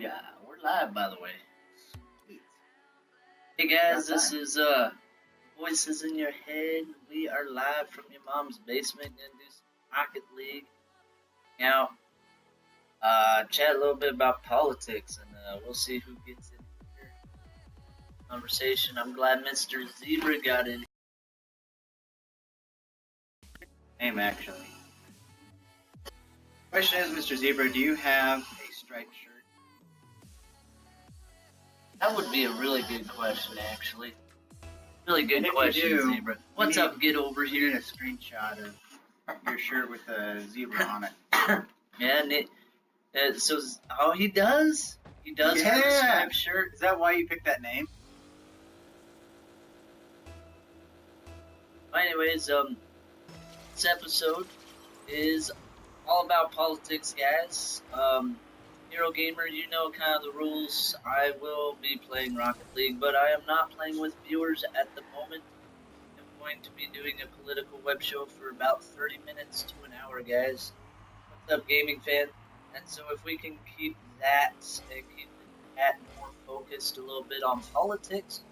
Yeah, we're live, by the way. Sweet. Hey guys, this is Voices in Your Head. We are live from your mom's basement. Gonna do some Rocket League. Now, chat a little bit about politics, and we'll see who gets in here. Conversation. I'm glad Mr. Zebra got in. Name actually. Question is, Mr. Zebra, do you have a striped shirt? That would be a really good question, actually. Really good If question, you do, Zebra. What's up? Get over You need here. a screenshot of your shirt with a zebra on it. Yeah, oh, he does. He does have a Yeah. striped shirt. Is that why you picked that name? Anyways, this episode is all about politics, guys. Hero Gamer, you know kind of the rules. I will be playing Rocket League, but I am not playing with viewers at the moment. I'm going to be doing a political web show for about 30 minutes to an hour, guys. What's up, gaming fan? And so if we can keep that and keep that more focused a little bit on politics,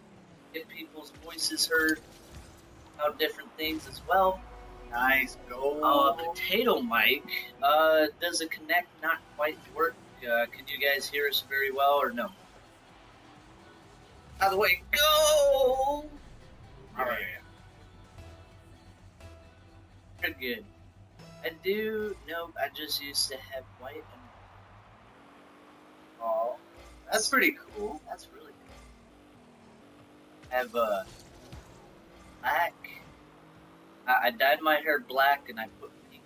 get people's voices heard about different things as well. Nice. Go. Potato mic. Does the connect not quite work? Can you guys hear us very well or no? By the way, go! Alright. Pretty good. I do, nope, I just used to have white and... Oh, that's pretty cool. That's really good. I have, black. I dyed my hair black and I put pink.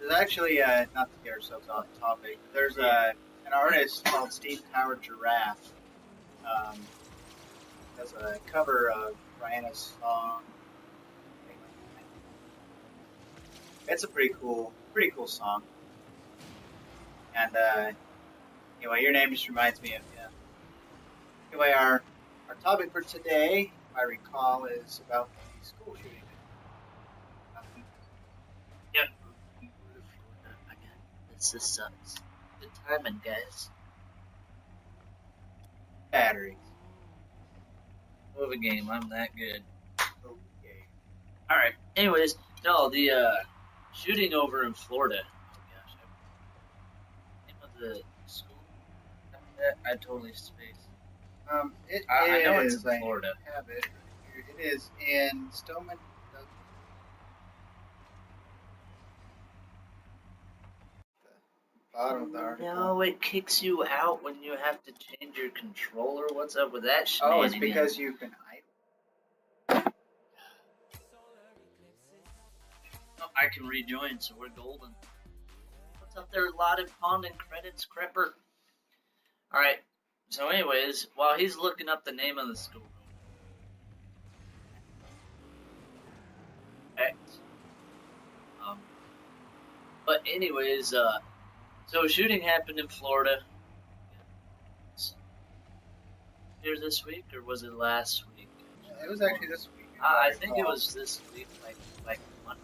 There's actually, not to get ourselves off topic, there's an artist called Steve Tower Giraffe. Does a cover of Rihanna's song. It's a pretty cool song. And anyway, your name just reminds me of him. Anyway, our topic for today, if I recall, is about the school shooting. Yep. This sucks. Good timing, guys. Batteries. Move a game, I'm that good. Okay. Alright, anyways, no, the shooting over in Florida. Oh gosh, name of the school? I totally spaced. I know it's in Florida. I have it. It is in Stillman. The bottom of the article. No, it kicks you out when you have to change your controller. What's up with that shit? Oh, it's because you can idle. Oh, I can rejoin, so we're golden. What's up there, allotted pond and credits, crepper? Alright, so anyways, while he's looking up the name of the school. X. But anyways, so shooting happened in Florida. Here this week, or was it last week? It was actually this week. I think it was this week, like Monday.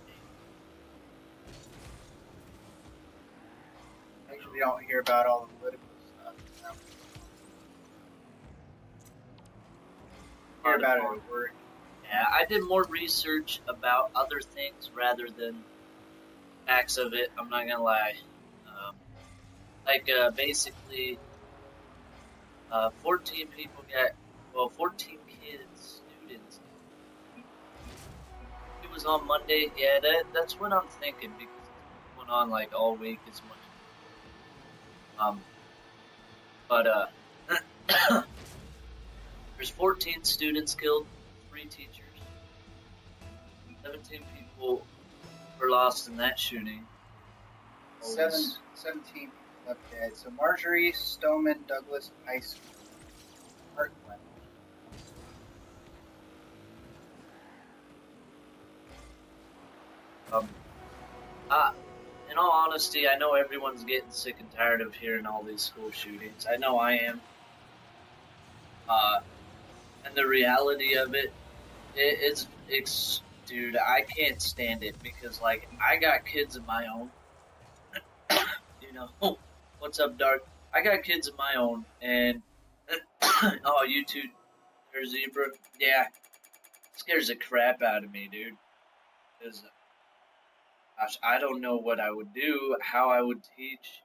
Actually, we don't hear about all the political stuff. No. Hear about it at work. Yeah, I did more research about other things rather than facts of it. I'm not gonna lie. Basically, 14 people got, 14 kids, students. It was on Monday. Yeah, that's what I'm thinking because it's going on like all week as much. There's 14 students killed, 3 teachers, 17 people were lost in that shooting. 17 people left dead. So Marjorie Stoneman Douglas High School, Parkland. In all honesty, I know everyone's getting sick and tired of hearing all these school shootings. I know I am. And the reality of it's dude, I can't stand it because, like, I got kids of my own, you know, What's up, Dark? I got kids of my own, and oh, you two, there's Zebra. Yeah, scares the crap out of me, dude. Because, gosh, I don't know what I would do, how I would teach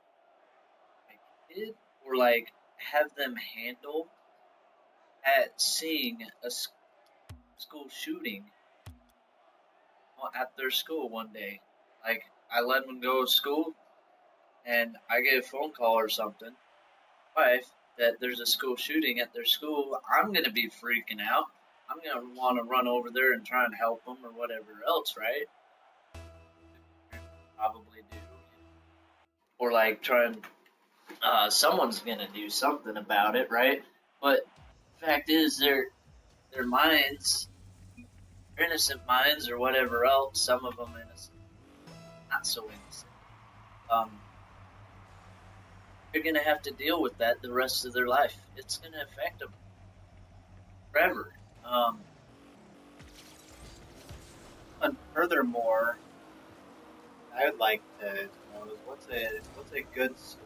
my kid, or like have them handle at seeing a school shooting at their school one day. Like, I let them go to school, and I get a phone call or something, wife, that there's a school shooting at their school. I'm gonna be freaking out. I'm gonna want to run over there and try and help them or whatever else, right? Probably do. Or like try and someone's gonna do something about it, right? But fact is, their minds, their innocent minds or whatever else. Some of them innocent, not so innocent. Um, they're gonna have to deal with that the rest of their life. It's gonna affect them forever. Um, And furthermore, I would like to know is what's a good solution?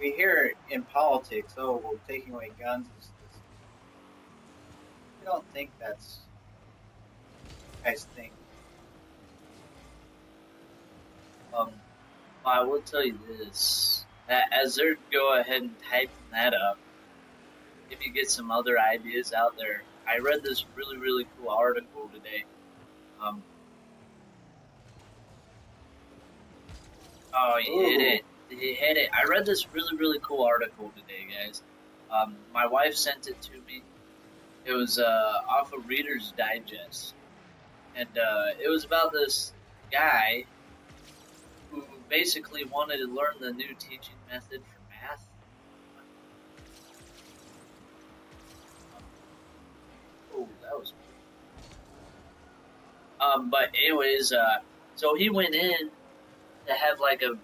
We hear in politics, oh, we're taking away guns. I don't think that's what you guys think. um, I will tell you this. As they're go ahead and typing that up, if you get some other ideas out there, I read this really cool article today. Um, oh, you hit it. You hit it. I read this really cool article today, guys. My wife sent it to me. It was off of Reader's Digest, and it was about this guy who basically wanted to learn the new teaching method for math. Oh, that was. But anyways, so he went in to have like a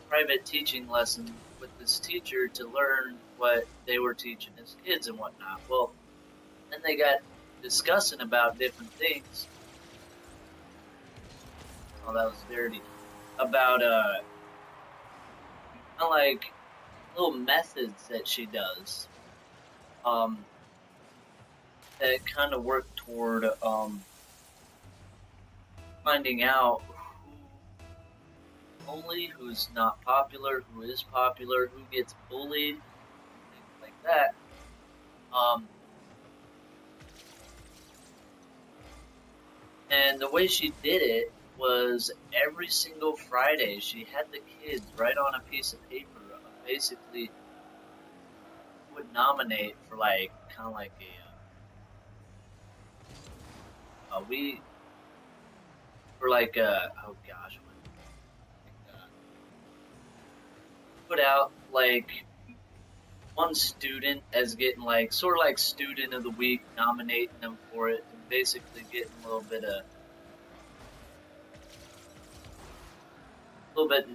private teaching lesson with this teacher to learn what they were teaching his kids and whatnot. Well, then they got discussing about different things. Oh, that was dirty. About like little methods that she does. Um, that kind of work toward finding out only who's not popular, who is popular, who gets bullied, things like that. Um, and the way she did it was every single Friday she had the kids write on a piece of paper, basically would nominate for like kind of like a we for like oh gosh, put out like one student as getting like sort of like student of the week, nominating them for it, and basically getting a little bit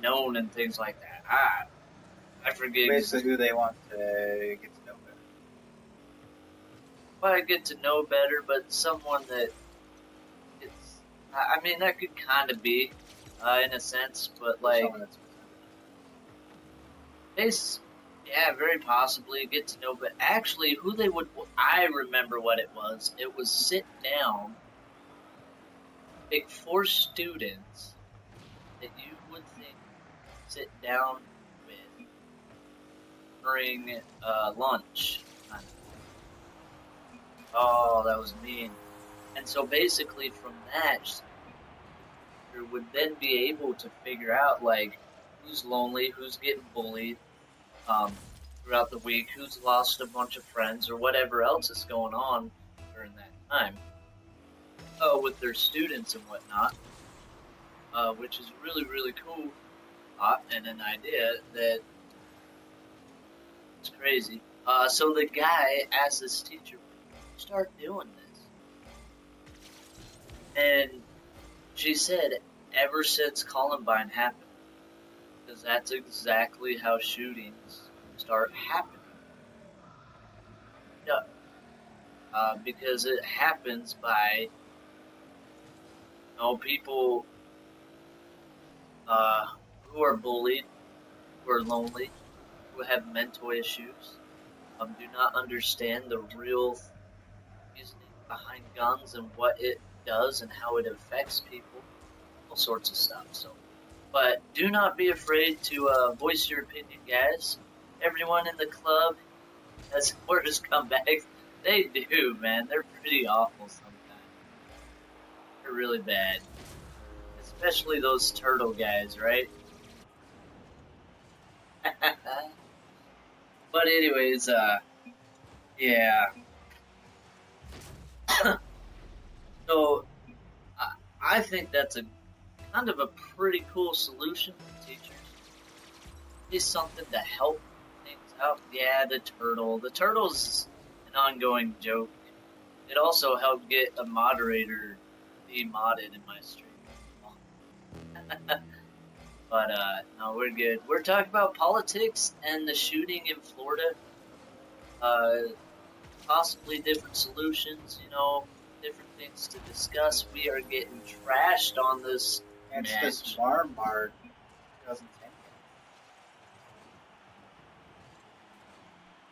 known and things like that. I forget. Basically, who they want to get to know better. Well, I get to know better, but someone that it's. I mean, that could kind of be, in a sense, but like, yeah, very possibly get to know. But actually, who they would, I remember what it was. It was sit down, pick 4 students that you would think sit down with during lunch. Oh, that was mean. And so basically, from that, you would then be able to figure out like who's lonely, who's getting bullied throughout the week, who's lost a bunch of friends, or whatever else is going on during that time with their students and whatnot, which is really cool and an idea that is crazy. So the guy asked this teacher, start doing this. And she said, ever since Columbine happened, because that's exactly how shootings start happening. Yeah. Because it happens by, people, who are bullied, who are lonely, who have mental issues, do not understand the real reasoning behind guns and what it does and how it affects people, all sorts of stuff. So, but do not be afraid to voice your opinion, guys. Everyone in the club has worse comebacks. They do, man. They're pretty awful sometimes. They're really bad, especially those turtle guys, right? But anyways, yeah. So I think that's a kind of a pretty cool solution for teachers. It's something to help things out. Yeah, the turtle. The turtle's an ongoing joke. It also helped get a moderator demodded in my stream. But no, we're good. We're talking about politics and the shooting in Florida. Possibly different solutions, different things to discuss. We are getting trashed on this It's match. this Walmart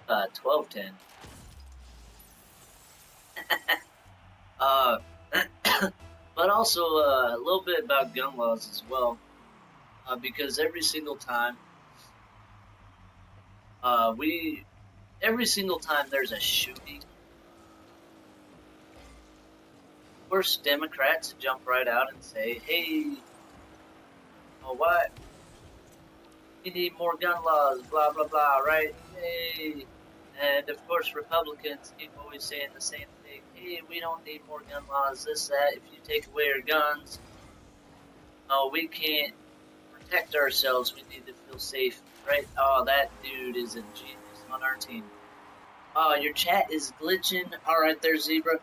2010. 12-10. But also a little bit about gun laws as well, because every single time there's a shooting, of course Democrats jump right out and say, "Hey, what? We need more gun laws, blah blah blah, right? Hey." And of course Republicans keep always saying the same thing. Hey, we don't need more gun laws, this, that. If you take away our guns, we can't protect ourselves. We need to feel safe, right? Oh, that dude is a genius on our team. Oh, your chat is glitching. Alright there, Zebra.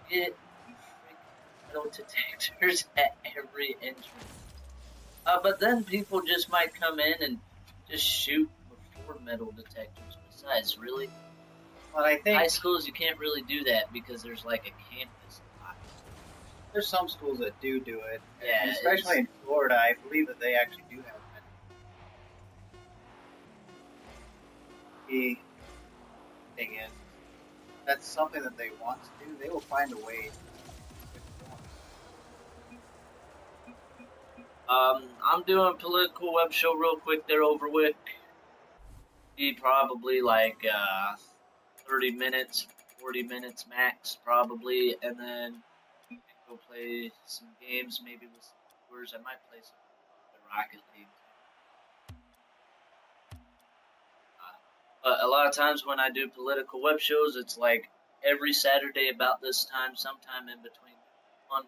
Get freaking metal detectors at every entrance. But then people just might come in and just shoot before metal detectors. Besides, really? Well, I think high schools, you can't really do that because there's like a campus lot. There's some schools that do it. Yeah, and especially in Florida, I believe that they actually do have it. The thing is, that's something that they want to do. They will find a way. I'm doing a political web show real quick there over with. Be probably like 30 minutes, 40 minutes max, probably, and then go play some games, maybe with some viewers. I might play some the Rocket League. But a lot of times when I do political web shows, it's like every Saturday about this time, sometime in between one.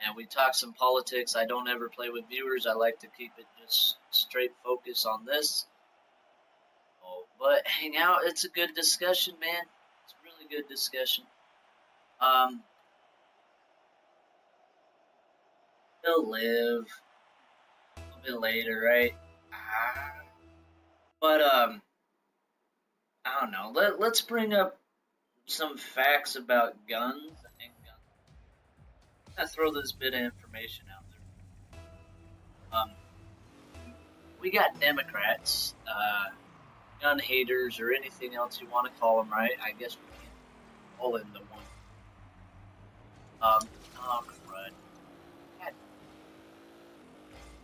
And we talk some politics. I don't ever play with viewers. I like to keep it just straight focus on this. But hang out. It's a good discussion, man. It's a really good discussion. He'll live a bit later, right? But I don't know. Let's bring up some facts about guns and guns. I'm gonna throw this bit of information out there. We got Democrats, gun haters, or anything else you want to call them, right? I guess we can't all into one. Oh crud.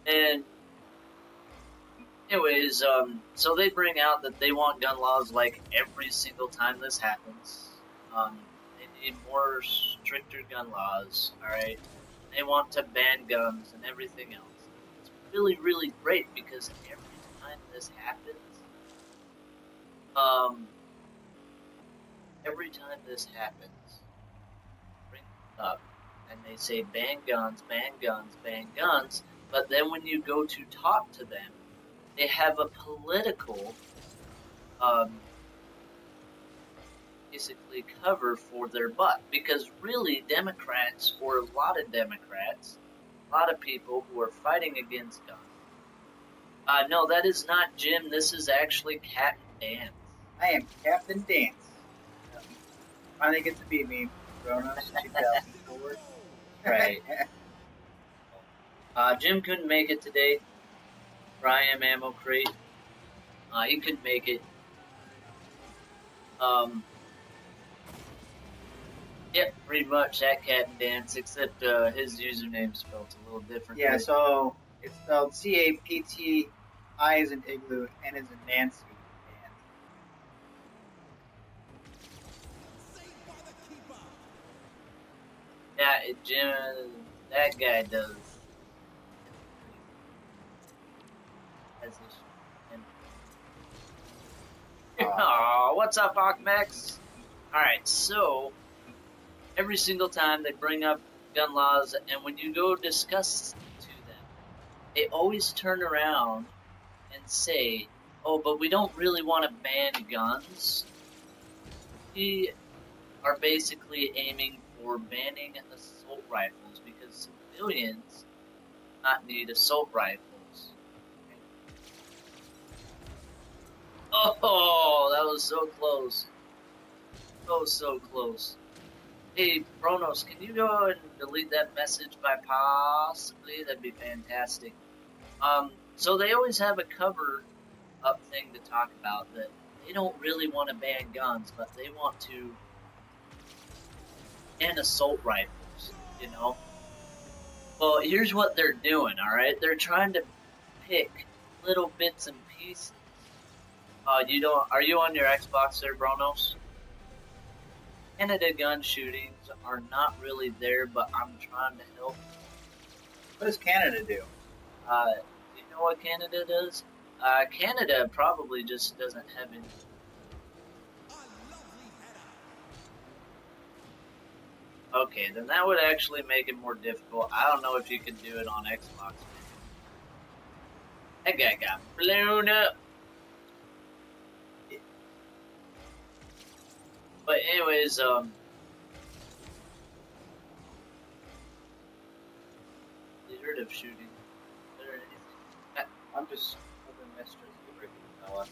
And anyways, so they bring out that they want gun laws like every single time this happens. They need more stricter gun laws, alright? They want to ban guns and everything else. It's really, really great because every time this happens, bring it up, and they say ban guns, ban guns, ban guns, but then when you go to talk to them, they have a political, basically cover for their butt, because really Democrats, or a lot of Democrats, a lot of people who are fighting against guns. No, that is not Jim. This is actually Captain Dan. I am Captain Dance. Finally get to be me, Grown-ups 2004. Right. Jim couldn't make it today. Brian Ammo Crate. He couldn't make it. Yep, pretty much that cat and dance, except his username spelled a little different. Yeah, so it's spelled CAPT, I as in igloo, N as in Nancy. Yeah, Jim, that guy does. Oh, what's up, Akmex? Alright, so every single time they bring up gun laws, and when you go discuss to them, they always turn around and say, oh, but we don't really want to ban guns. We are basically aiming for banning assault rifles because civilians not need assault rifles. Oh, that was so close. So close. Hey, Bronos, can you go and delete that message by possibly? That'd be fantastic. So they always have a cover up thing to talk about that they don't really want to ban guns, but they want to ban assault rifles, you know? Well, here's what they're doing, alright? They're trying to pick little bits and pieces. Are you on your Xbox there, Bronos? Canada gun shootings are not really there, but I'm trying to help. What does Canada do? Do you know what Canada does? Canada probably just doesn't have any. Okay, then that would actually make it more difficult. I don't know if you can do it on Xbox. That guy got blown up. But anyways, you heard of shooting? I'm just hoping Mistress Hubert can tell us.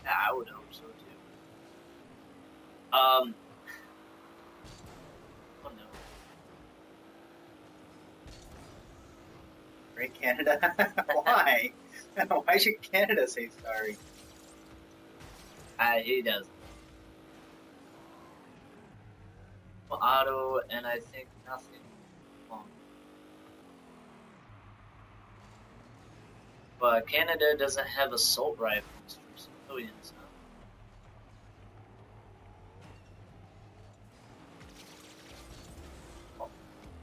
Yeah, I would hope so too. Oh no. Great Canada? Why? Why should Canada say sorry? He doesn't. Auto, and I think nothing long. But Canada doesn't have assault rifles for civilians,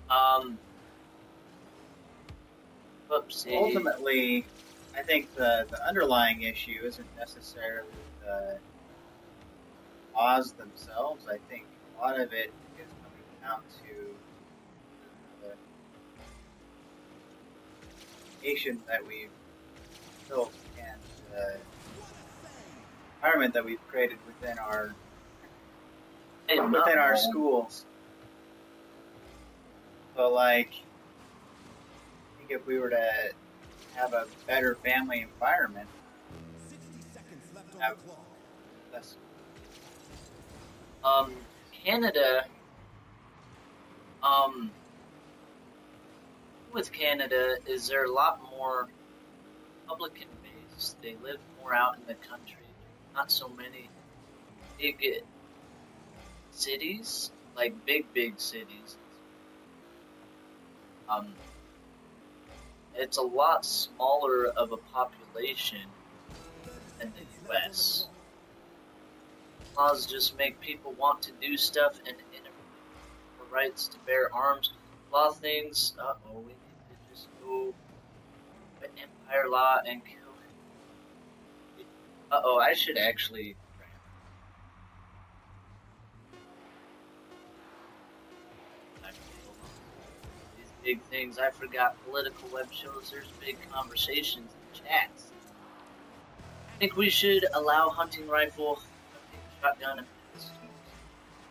huh? Whoopsie. Ultimately, I think the underlying issue isn't necessarily the laws themselves. I think a lot of it is coming down to the nation that we've built and the environment that we've created within our schools. So, like, I think if we were to have a better family environment, 60 seconds left on have the clock. less. Canada, with Canada is they're a lot more Republican based. They live more out in the country. Not so many big cities, like big cities. It's a lot smaller of a population than the U.S. Laws just make people want to do stuff and the rights to bear arms. A lot of things. We need to just go with Empire law and kill. I should actually. These big things. I forgot political web shows. There's big conversations and chats. I think we should allow hunting rifle, shotgun, and pistols.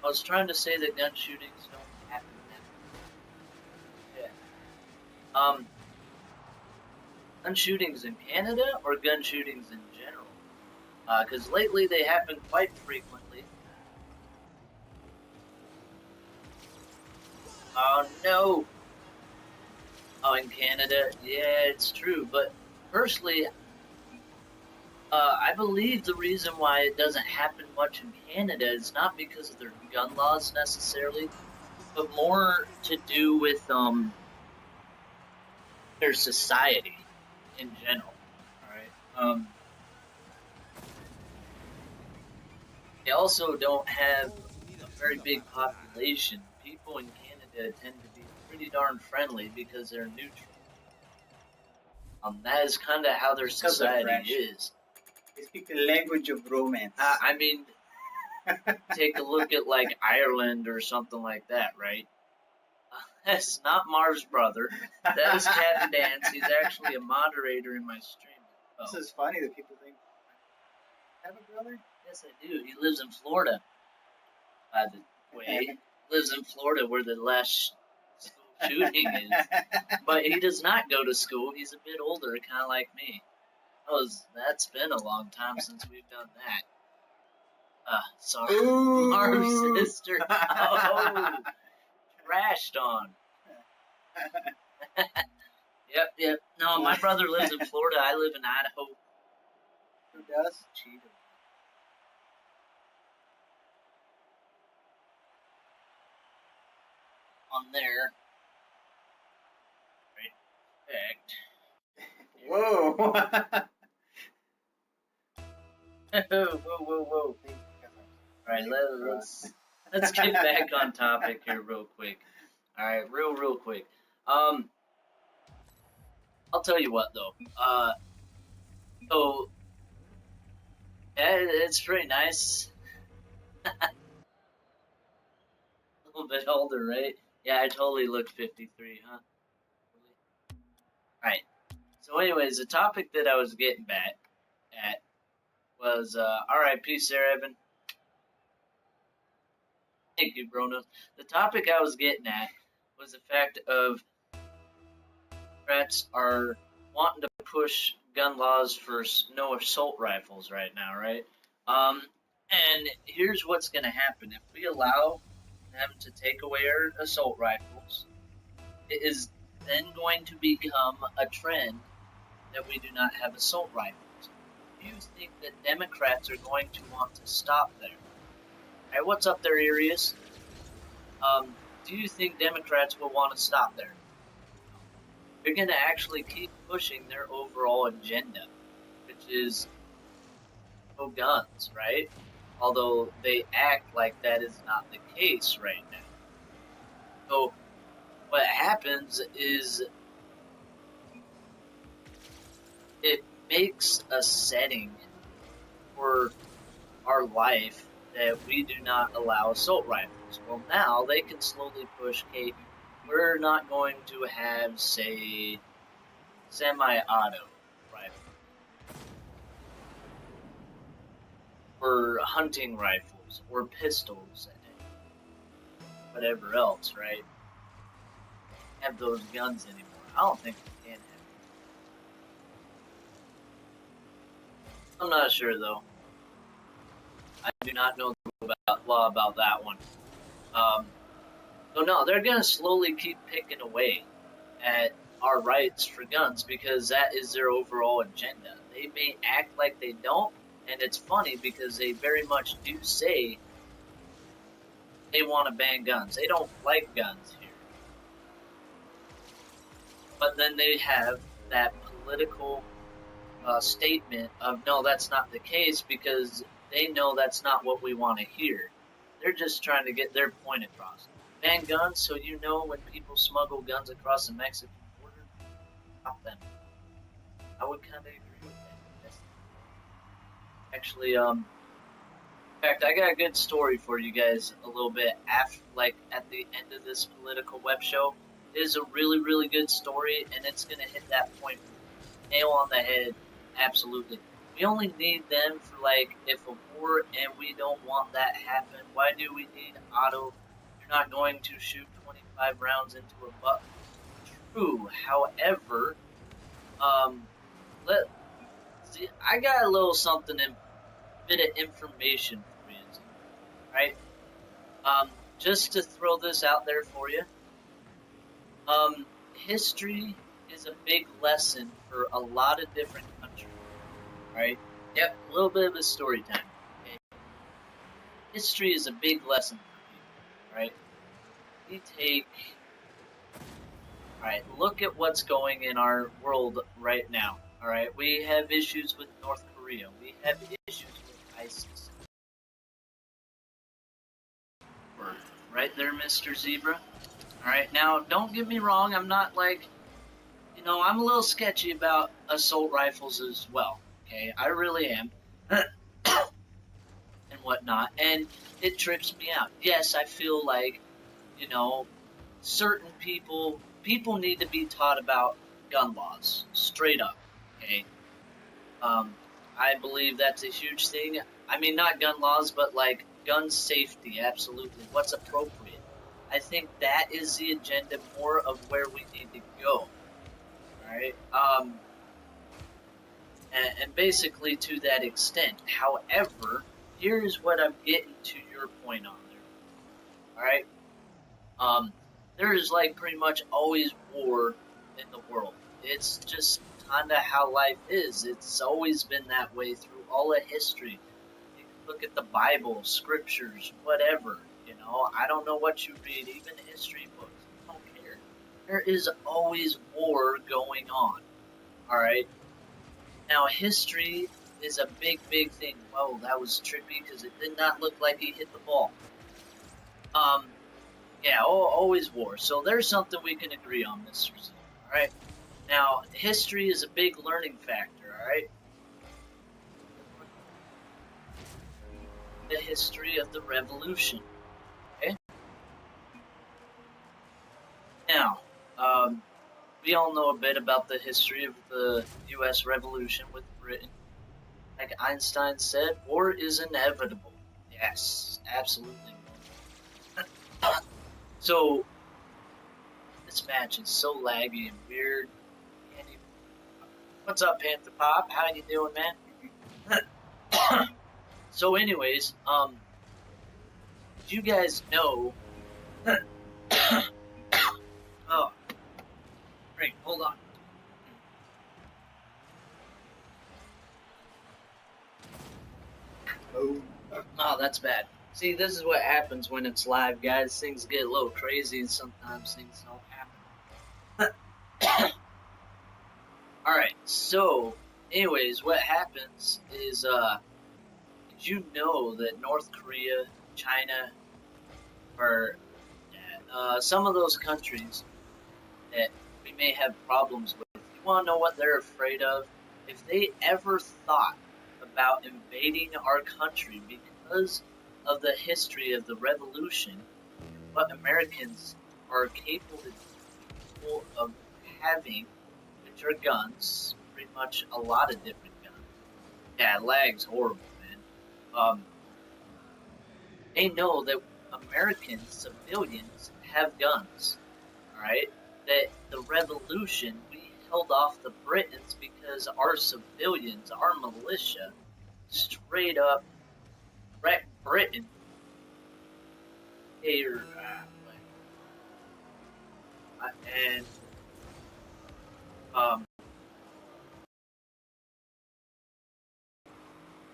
I was trying to say that gun shootings don't happen now. Yeah. Gun shootings in Canada or gun shootings in general? Because lately they happen quite frequently. Oh no! Oh, in Canada, yeah, it's true. But personally, I believe the reason why it doesn't happen much in Canada is not because of their gun laws necessarily, but more to do with their society in general. All right. They also don't have a very big population. People in Canada tend to be pretty darn friendly because they're neutral. That is kind of how their Because of society French. is. They speak the language of romance. I mean, take a look at like Ireland or something like that, right? That's not Marv's brother. That is Captain Dance. He's actually a moderator in my stream. This is funny that people think I have a brother. Yes, I do. He lives in Florida. By the way, lives in Florida where the last school shooting is. But he does not go to school. He's a bit older, kind of like me. That's been a long time since we've done that. Sorry. Ooh. Marv's sister. Oh, trashed on. Yep. No, my brother lives in Florida. I live in Idaho. Who does? Cheetah. On there. Right. Whoa. Whoa. Alright, let's get back on topic here real quick. Alright, real quick. I'll tell you what though. So yeah, it's pretty nice. A little bit older, right? Yeah, I totally look 53, huh? Alright. So anyways, the topic that I was getting back at was R.I.P. Sarah Evan. Thank you, Bruno. The topic I was getting at was the fact of Democrats are wanting to push gun laws for no assault rifles right now, right? And here's what's going to happen. If we allow them to take away our assault rifles, it is then going to become a trend that we do not have assault rifles. Do you think that Democrats are going to want to stop there? Hey, what's up there, Arius? Do you think Democrats will want to stop there? They're going to actually keep pushing their overall agenda, which is no guns, right? Although they act like that is not the case right now. So what happens is it makes a setting for our life that we do not allow assault rifles. Well, now they can slowly push, okay, we're not going to have, say, semi-auto rifles or hunting rifles or pistols and whatever else, right? Have those guns anymore. I don't think we can have. I'm not sure though. I do not know the law about that one. So no, they're gonna slowly keep picking away at our rights for guns because that is their overall agenda. They may act like they don't, and it's funny because they very much do say they want to ban guns. They don't like guns here. But then they have that political statement of, no, that's not the case because they know that's not what we want to hear. They're just trying to get their point across. Ban guns so you know when people smuggle guns across the Mexican border, stop them. I would kind of agree with that. Actually, in fact, I got a good story for you guys a little bit after, like, at the end of this political web show. It is a really, really good story, and it's going to hit that point nail on the head. Absolutely. We only need them for, like, if a war and we don't want that happen, why do we need auto? You're not going to shoot 25 rounds into a butt. True. However, I got a little something, bit of information for you, right? Just to throw this out there for you. history is a big lesson for a lot of different countries, right? Yep, a little bit of a story time. Okay? History is a big lesson for people, right? We take, all right, look at what's going in our world right now, all right? We have issues with North Korea. We have issues with ISIS. Right there, Mr. Zebra. All right, now don't get me wrong. I'm not like, I'm a little sketchy about assault rifles as well. Okay, I really am, and whatnot, and it trips me out. Yes, I feel like, you know, certain people need to be taught about gun laws, straight up. Okay, um, I believe that's a huge thing. I mean, not gun laws, but like gun safety. Absolutely, what's appropriate. I think that is the agenda more of where we need to go. Right. And basically to that extent. However, here's what I'm getting to your point on there. All right. Um, there is like pretty much always war in the world. It's just kind of how life is. It's always been that way through all of history. You can look at the Bible, scriptures, whatever. I don't know what you read, even history books. I don't care. There is always war going on. All right. Now, history is a big, big thing. Whoa, that was trippy because it did not look like he hit the ball. Yeah, always war. So there's something we can agree on, Mr. Z. All right. Now, history is a big learning factor. All right. The history of the revolution. Okay. Now, we all know a bit about the history of the U.S. Revolution with Britain. Like Einstein said, war is inevitable. Yes, absolutely. So, this match is so laggy and weird. What's up, Panther Pop? How you doing, man? So, anyways, you guys know? Oh, great. Hold on. Oh, that's bad. See, this is what happens when it's live, guys. Things get a little crazy, and sometimes things don't happen. Alright, so, anyways, what happens is, did you know that North Korea, China, or some of those countries that we may have problems with, you want to know what they're afraid of? If they ever thought about invading our country because of the history of the revolution, what Americans are capable of having, which are guns, pretty much a lot of different guns. Yeah, lag's horrible, man. They know that American civilians have guns, alright? That the revolution, we held off the Britons because our civilians, our militia, straight up wrecked Britain. And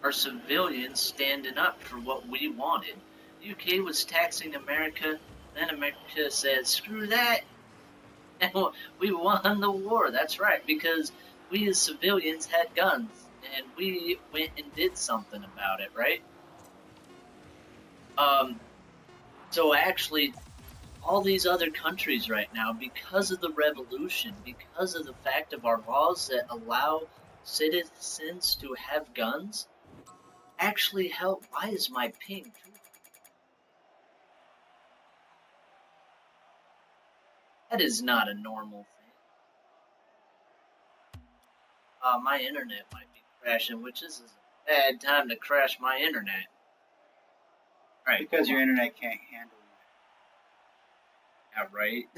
our civilians standing up for what we wanted. The UK was taxing America, then America said, screw that, and we won the war. That's right, because we as civilians had guns, and we went and did something about it, right? So actually, all these other countries right now, because of the revolution, because of the fact of our laws that allow citizens to have guns, actually help. Why is my ping? That is not a normal thing. My internet might be crashing, which is a bad time to crash my internet. Right. Because your internet can't handle it. Yeah, right.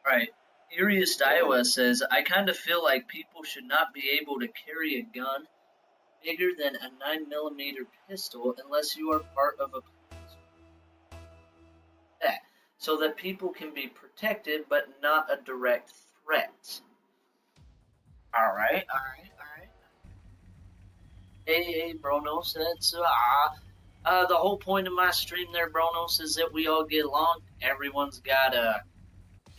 Right. Uriest Iowa says, I kind of feel like people should not be able to carry a gun bigger than a 9mm pistol unless you are part of a police. Yeah. so that people can be protected but not a direct threat. Alright, alright, alright. Hey, Bronos, the whole point of my stream there, Bronos, is that we all get along. Everyone's got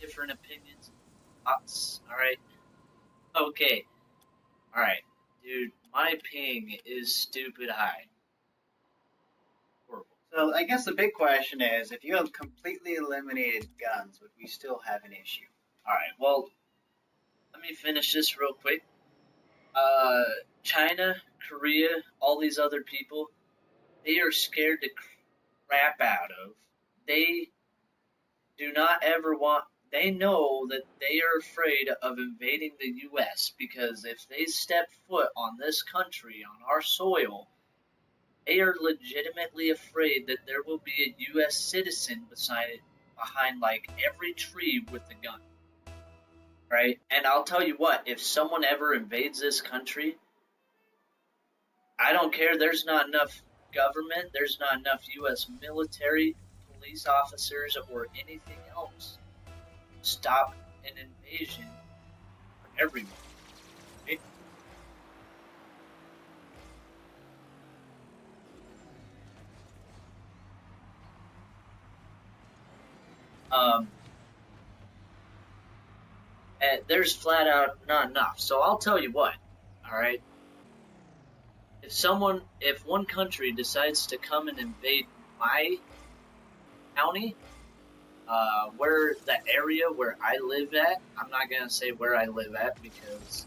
different opinions and thoughts. Alright? Okay. Alright. Dude, my ping is stupid high. Horrible. So I guess the big question is, if you have completely eliminated guns, would we still have an issue? Alright, well, let me finish this real quick. China, Korea, all these other people, they are scared the crap out of. They do not ever want, they know that they are afraid of invading the U.S. because if they step foot on this country, on our soil, they are legitimately afraid that there will be a U.S. citizen behind like every tree with a gun. Right? And I'll tell you what, if someone ever invades this country, I don't care, there's not enough government, there's not enough U.S. military, police officers, or anything else to stop an invasion for everyone. Right? And there's flat out not enough. So I'll tell you what, alright? If one country decides to come and invade my county, where the area where I live at, I'm not gonna say where I live at because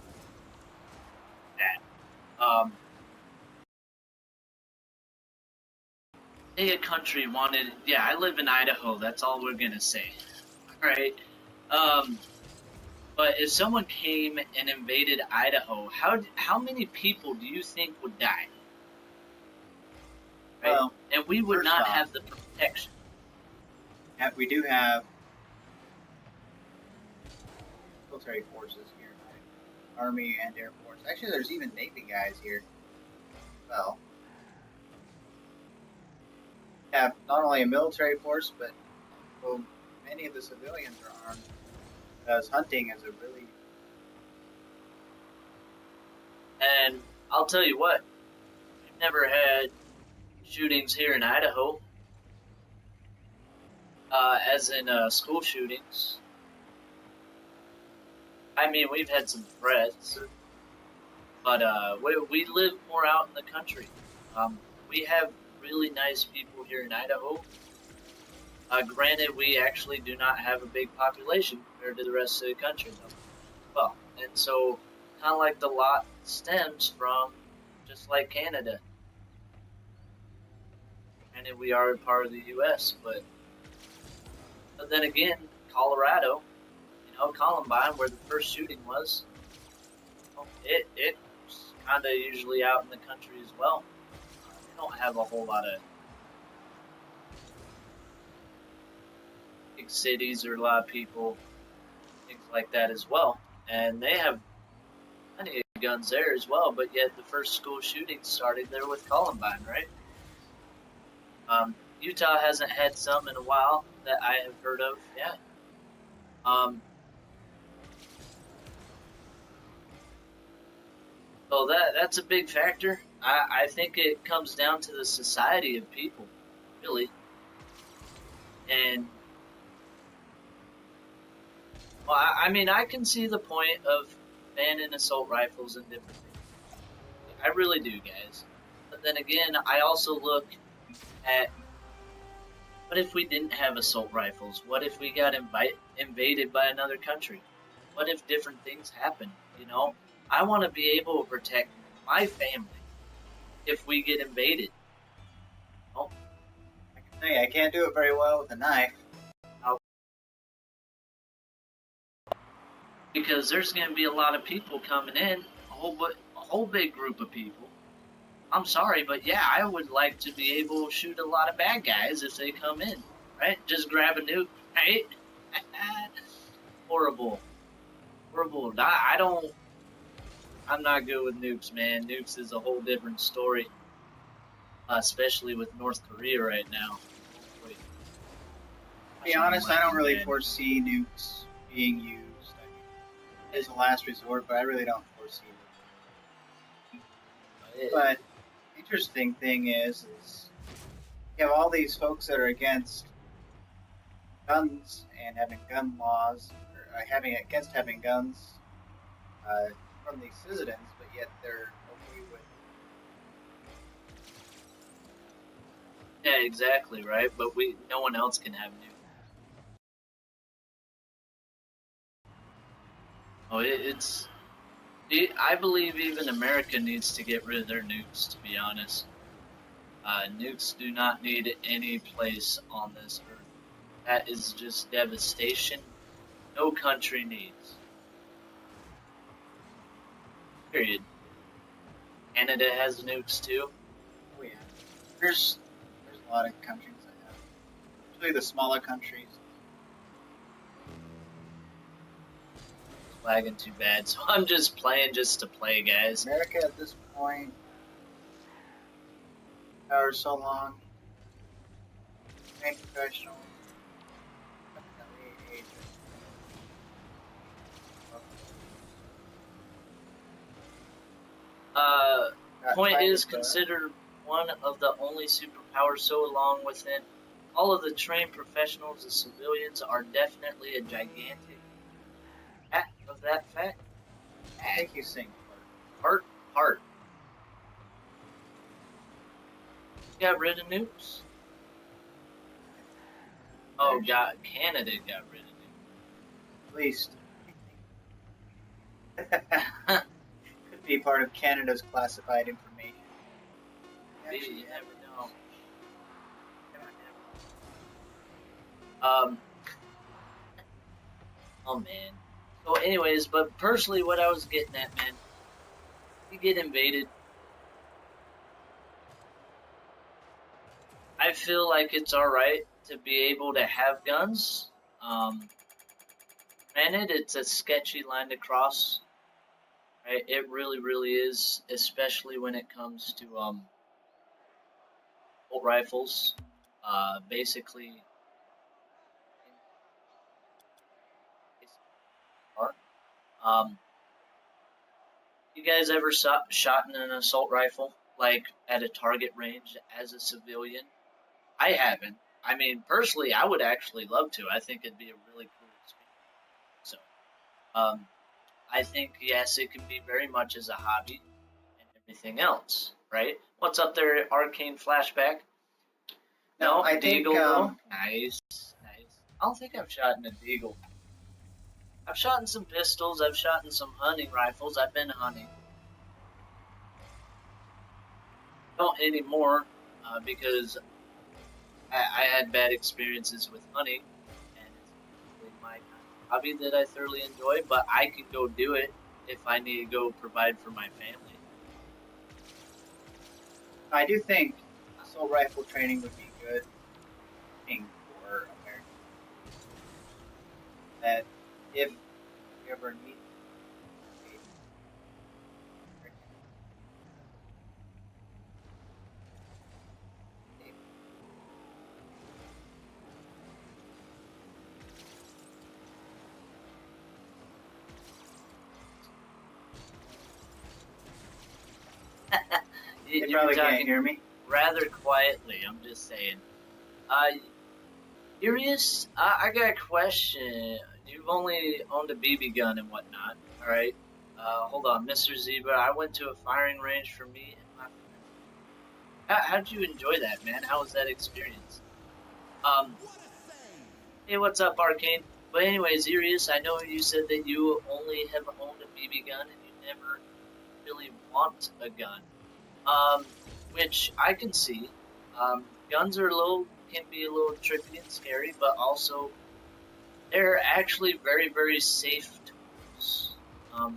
say a country wanted, yeah, I live in Idaho, that's all we're gonna say, alright? But if someone came and invaded Idaho, how many people do you think would die? Right? Well, and we would not off, have the protection. We do have military forces here, Army and Air Force. Actually, there's even Navy guys here. Well, we have not only a military force, but many of the civilians are armed. Because hunting is a really... And I'll tell you what, we've never had shootings here in Idaho, as in school shootings. I mean, we've had some threats, but we live more out in the country. We have really nice people here in Idaho. Granted, we actually do not have a big population compared to the rest of the country, though. Well, and so kind of like the lot stems from just like Canada. And we are a part of the U.S., but then again, Colorado, you know, Columbine, where the first shooting was, it's kind of usually out in the country as well. They don't have a whole lot of big cities or a lot of people, things like that as well. And they have plenty of guns there as well, but yet the first school shooting started there with Columbine, right? Utah hasn't had some in a while that I have heard of yet. So that's a big factor. I think it comes down to the society of people, really. And well, I mean, I can see the point of banning assault rifles and different things. I really do, guys. But then again, I also look at, what if we didn't have assault rifles? What if we got invaded by another country? What if different things happen, you know? I want to be able to protect my family if we get invaded. Oh, I can say I can't do it very well with a knife. Because there's going to be a lot of people coming in, a whole big group of people. I'm sorry, but yeah, I would like to be able to shoot a lot of bad guys if they come in, right? Just grab a nuke, right? Horrible. Horrible. I'm not good with nukes, man. Nukes is a whole different story, especially with North Korea right now. To be honest, I don't really foresee nukes being used. I mean, it's a last resort, but I really don't foresee it. But interesting thing is you have all these folks that are against guns and having gun laws, or having guns from these citizens, but yet they're okay with. Yeah, exactly, right? But no one else can have nukes. Oh, I believe even America needs to get rid of their nukes, to be honest. Nukes do not need any place on this earth. That is just devastation. No country needs. Period. Canada has nukes too. Oh yeah, there's a lot of countries that have, usually the smaller countries. Lagging too bad, so I'm just playing just to play, guys. America at this point, for so long, trained professionals. Point is considered one of the only superpowers, so along with it, all of the trained professionals and civilians are definitely a gigantic of that fact. I think you sing Heart. Got rid of nukes. Oh God, Canada got rid of nukes. At least. Could be part of Canada's classified information. Actually, you never know. Oh man. So anyways, but personally what I was getting at, man, you get invaded. I feel like it's alright to be able to have guns. Granted, it's a sketchy line to cross. Right? It really, really is, especially when it comes to bolt rifles. Basically, you guys ever shot in an assault rifle, like at a target range as a civilian? I haven't. I mean, personally, I would actually love to. I think it'd be a really cool experience. So, I think, yes, it can be very much as a hobby and everything else, right? What's up there, Arcane Flashback? No, I think, Deagle. Nice. I don't think I've shot in a Deagle. I've shot in some pistols. I've shot in some hunting rifles. I've been hunting. Don't anymore because I had bad experiences with hunting, and it's really my kind of hobby that I thoroughly enjoy. But I could go do it if I need to go provide for my family. I do think assault rifle training would be good for America. That if we ever need You're probably talking can't hear me. Rather quietly, I'm just saying. Curious, I got a question. You've only owned a BB gun and whatnot, alright? Hold on, Mr. Zebra, I went to a firing range for me and my friend. How'd you enjoy that, man? How was that experience? Hey, what's up, Arcane? But anyways, Irius, I know you said that you only have owned a BB gun and you never really want a gun. Which I can see. Guns are can be a little tricky and scary, but also they're actually very, very safe tools.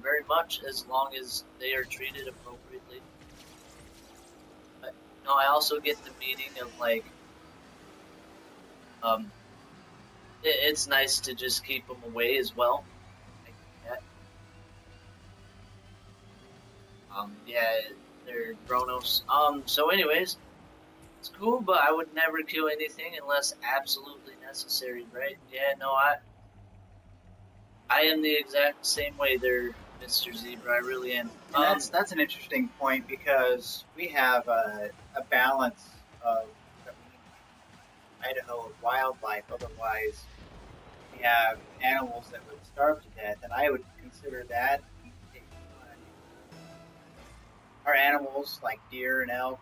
Very much as long as they are treated appropriately. But no, I also get the meaning of like, it's nice to just keep them away as well. Like that. Yeah, they're Chronos. So anyways, It's cool, but I would never kill anything unless absolutely necessary, right? Yeah, no, I am the exact same way there, Mr. Zebra. I really am. And that's an interesting point because we have a balance of Idaho of wildlife. Otherwise, we have animals that would starve to death, and I would consider that. Our animals, like deer and elk,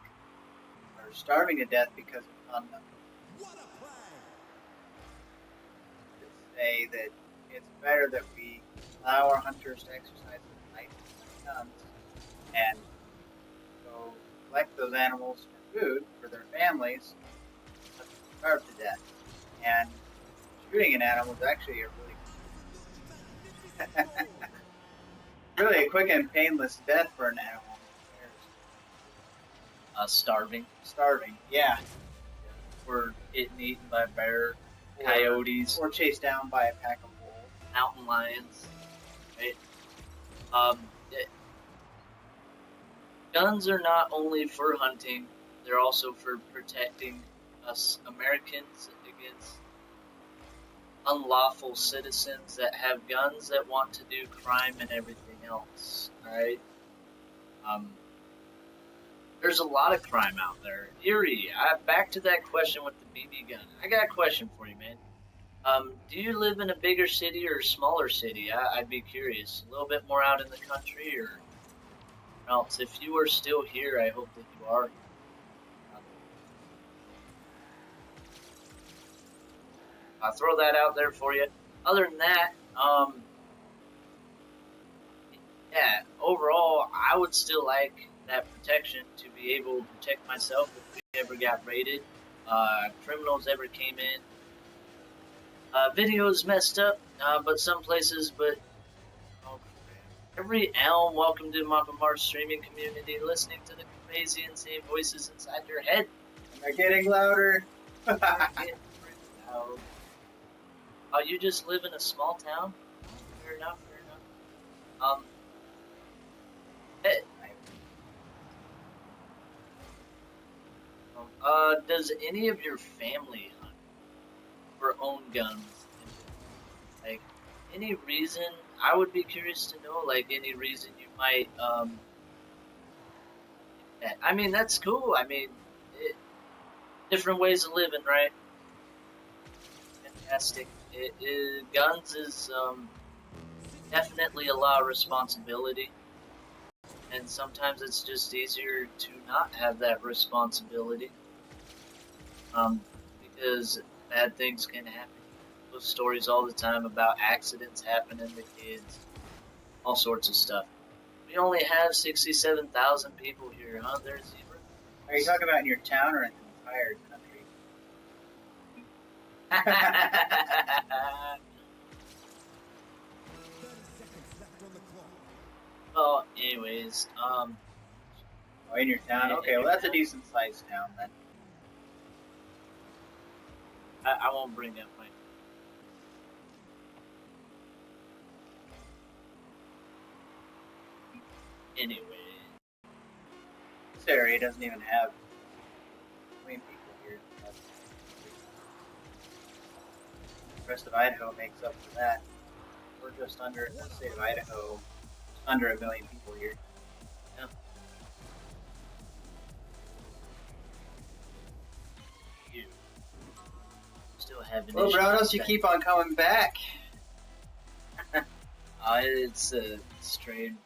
are starving to death because of not enough. What a play! To say that it's better that we allow our hunters to exercise their rights with guns and go collect those animals for food for their families, but starve to death. And shooting an animal is actually a really a quick and painless death for an animal. Starving. Starving, yeah. Or getting eaten by a bear, coyotes, or chased down by a pack of wolves, mountain lions. Right? Guns are not only for hunting; they're also for protecting us Americans against unlawful citizens that have guns that want to do crime and everything else. Right? There's a lot of crime out there. Erie, back to that question with the BB gun. I got a question for you, man. Do you live in a bigger city or a smaller city? I'd be curious. A little bit more out in the country or else? If you are still here, I hope that you are. I'll throw that out there for you. Other than that, yeah, overall, I would still like that protection to be able to protect myself if we ever got raided, criminals ever came in. Videos messed up, but some places, but every Elm, welcome to Mapa Mars streaming community, listening to the crazy, insane voices inside your head. And they're getting louder. They're getting loud. Oh, you just live in a small town? Fair enough, fair enough. Does any of your family hunt or own guns? Like, any reason? I would be curious to know, like, any reason you might, I mean, that's cool. I mean, different ways of living, right? Fantastic. Guns is, definitely a lot of responsibility. And sometimes it's just easier to not have that responsibility. Because bad things can happen. Those stories all the time about accidents happening to kids, all sorts of stuff. We only have 67,000 people here, huh? There's Zebra. Are you talking about in your town or in the entire country? 30 seconds left on the clock. Well, anyways, Oh, in your town? Okay, well, that's a decent sized town then. I won't bring up my. Anyway. This area doesn't even have a million people here. The rest of Idaho makes up for that. We're just under, in the state of Idaho, just under 1 million people here. Yeah. You still have an Well, issue Brownos, with you that. keep on coming back. It's a strain.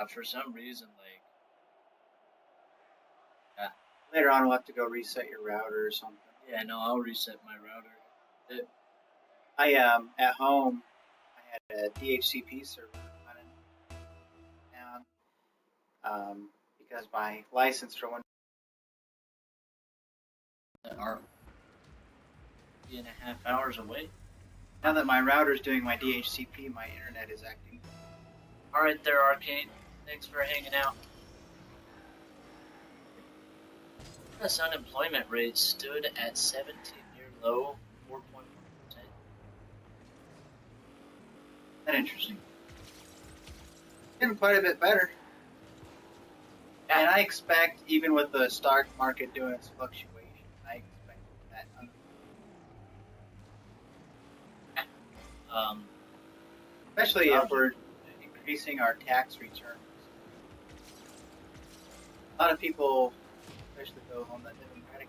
For some reason, like, Later on, we'll have to go reset your router or something. yeah, no, I'll reset my router. At home, I had a DHCP server running down, because my license for one Are 3.5 hours away. now that my router's doing my DHCP, my internet is acting. All right, there, Arcane. Thanks for hanging out. U.S. unemployment rate stood at 17-year low, 4.1%. That's interesting. Getting quite a bit better. And I expect, even with the stock market doing its fluctuations, Especially if we're increasing our tax returns. A lot of people, especially those on the Democratic.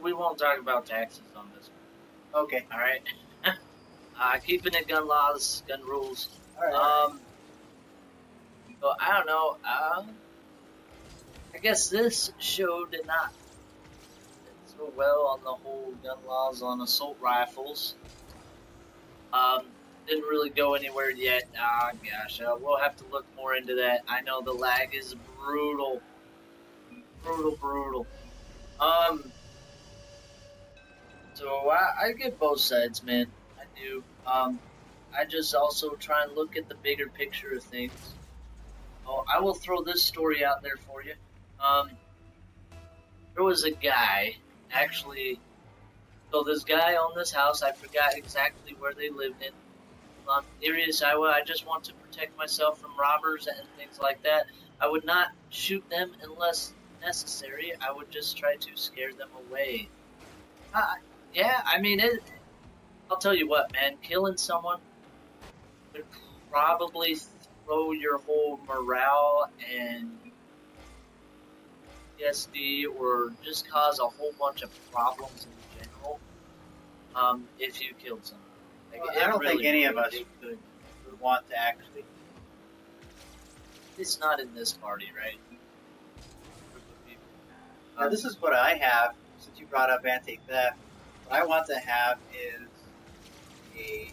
We won't talk about taxes on this one. Okay. All right. Keeping it gun laws, gun rules. All right. But I don't know. I guess this show did not do so well on the whole gun laws on assault rifles. Didn't really go anywhere yet. Gosh, we'll have to look more into that. I know the lag is brutal, brutal. So I get both sides, man. I do. I just also try and look at the bigger picture of things. Oh, I will throw this story out there for you. There was a guy, actually. So this guy owned this house. I forgot exactly where they lived in. Nereus, Iowa. I just want to protect myself from robbers and things like that. I would not shoot them unless necessary. I would just try to scare them away. Yeah, I mean, I'll tell you what, man. Killing someone would probably throw your whole morale and PTSD or just cause a whole bunch of problems in general if you killed someone. Well, I don't think any of us would want to actually. It's not in this party, right? Now, this is what I have, since you brought up anti-theft. What I want to have is a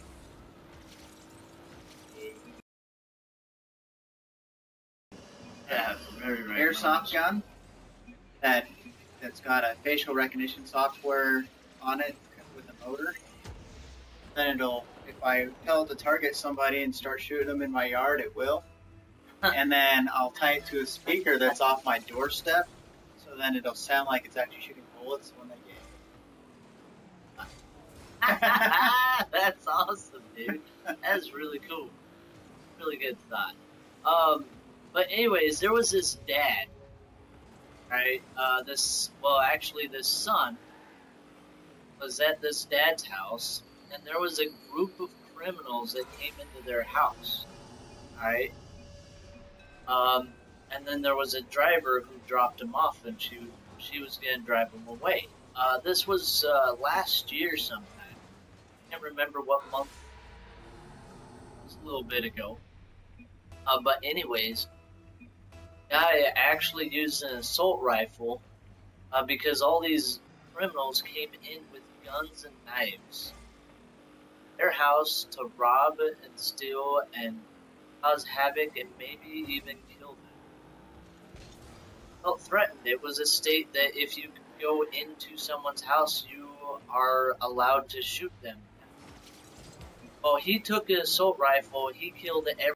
airsoft gun that's got a facial recognition software on it with a motor. Then if I tell it to target somebody and start shooting them in my yard, it will. And then I'll tie it to a speaker that's off my doorstep, so then it'll sound like it's actually shooting bullets when they get. That's awesome, dude. That's really cool. Really good thought. But anyways, there was this dad, right? This son was at this dad's house, and there was a group of criminals that came into their house, right? And then there was a driver who dropped him off, and she was gonna drive him away. This was last year sometime. I can't remember what month. It was a little bit ago. But anyways, guy actually used an assault rifle because all these criminals came in with guns and knives. Their house to rob and steal and cause havoc and maybe even kill them. Felt threatened. It was a state that if you go into someone's house, you are allowed to shoot them. Well, he took an assault rifle. He killed everyone.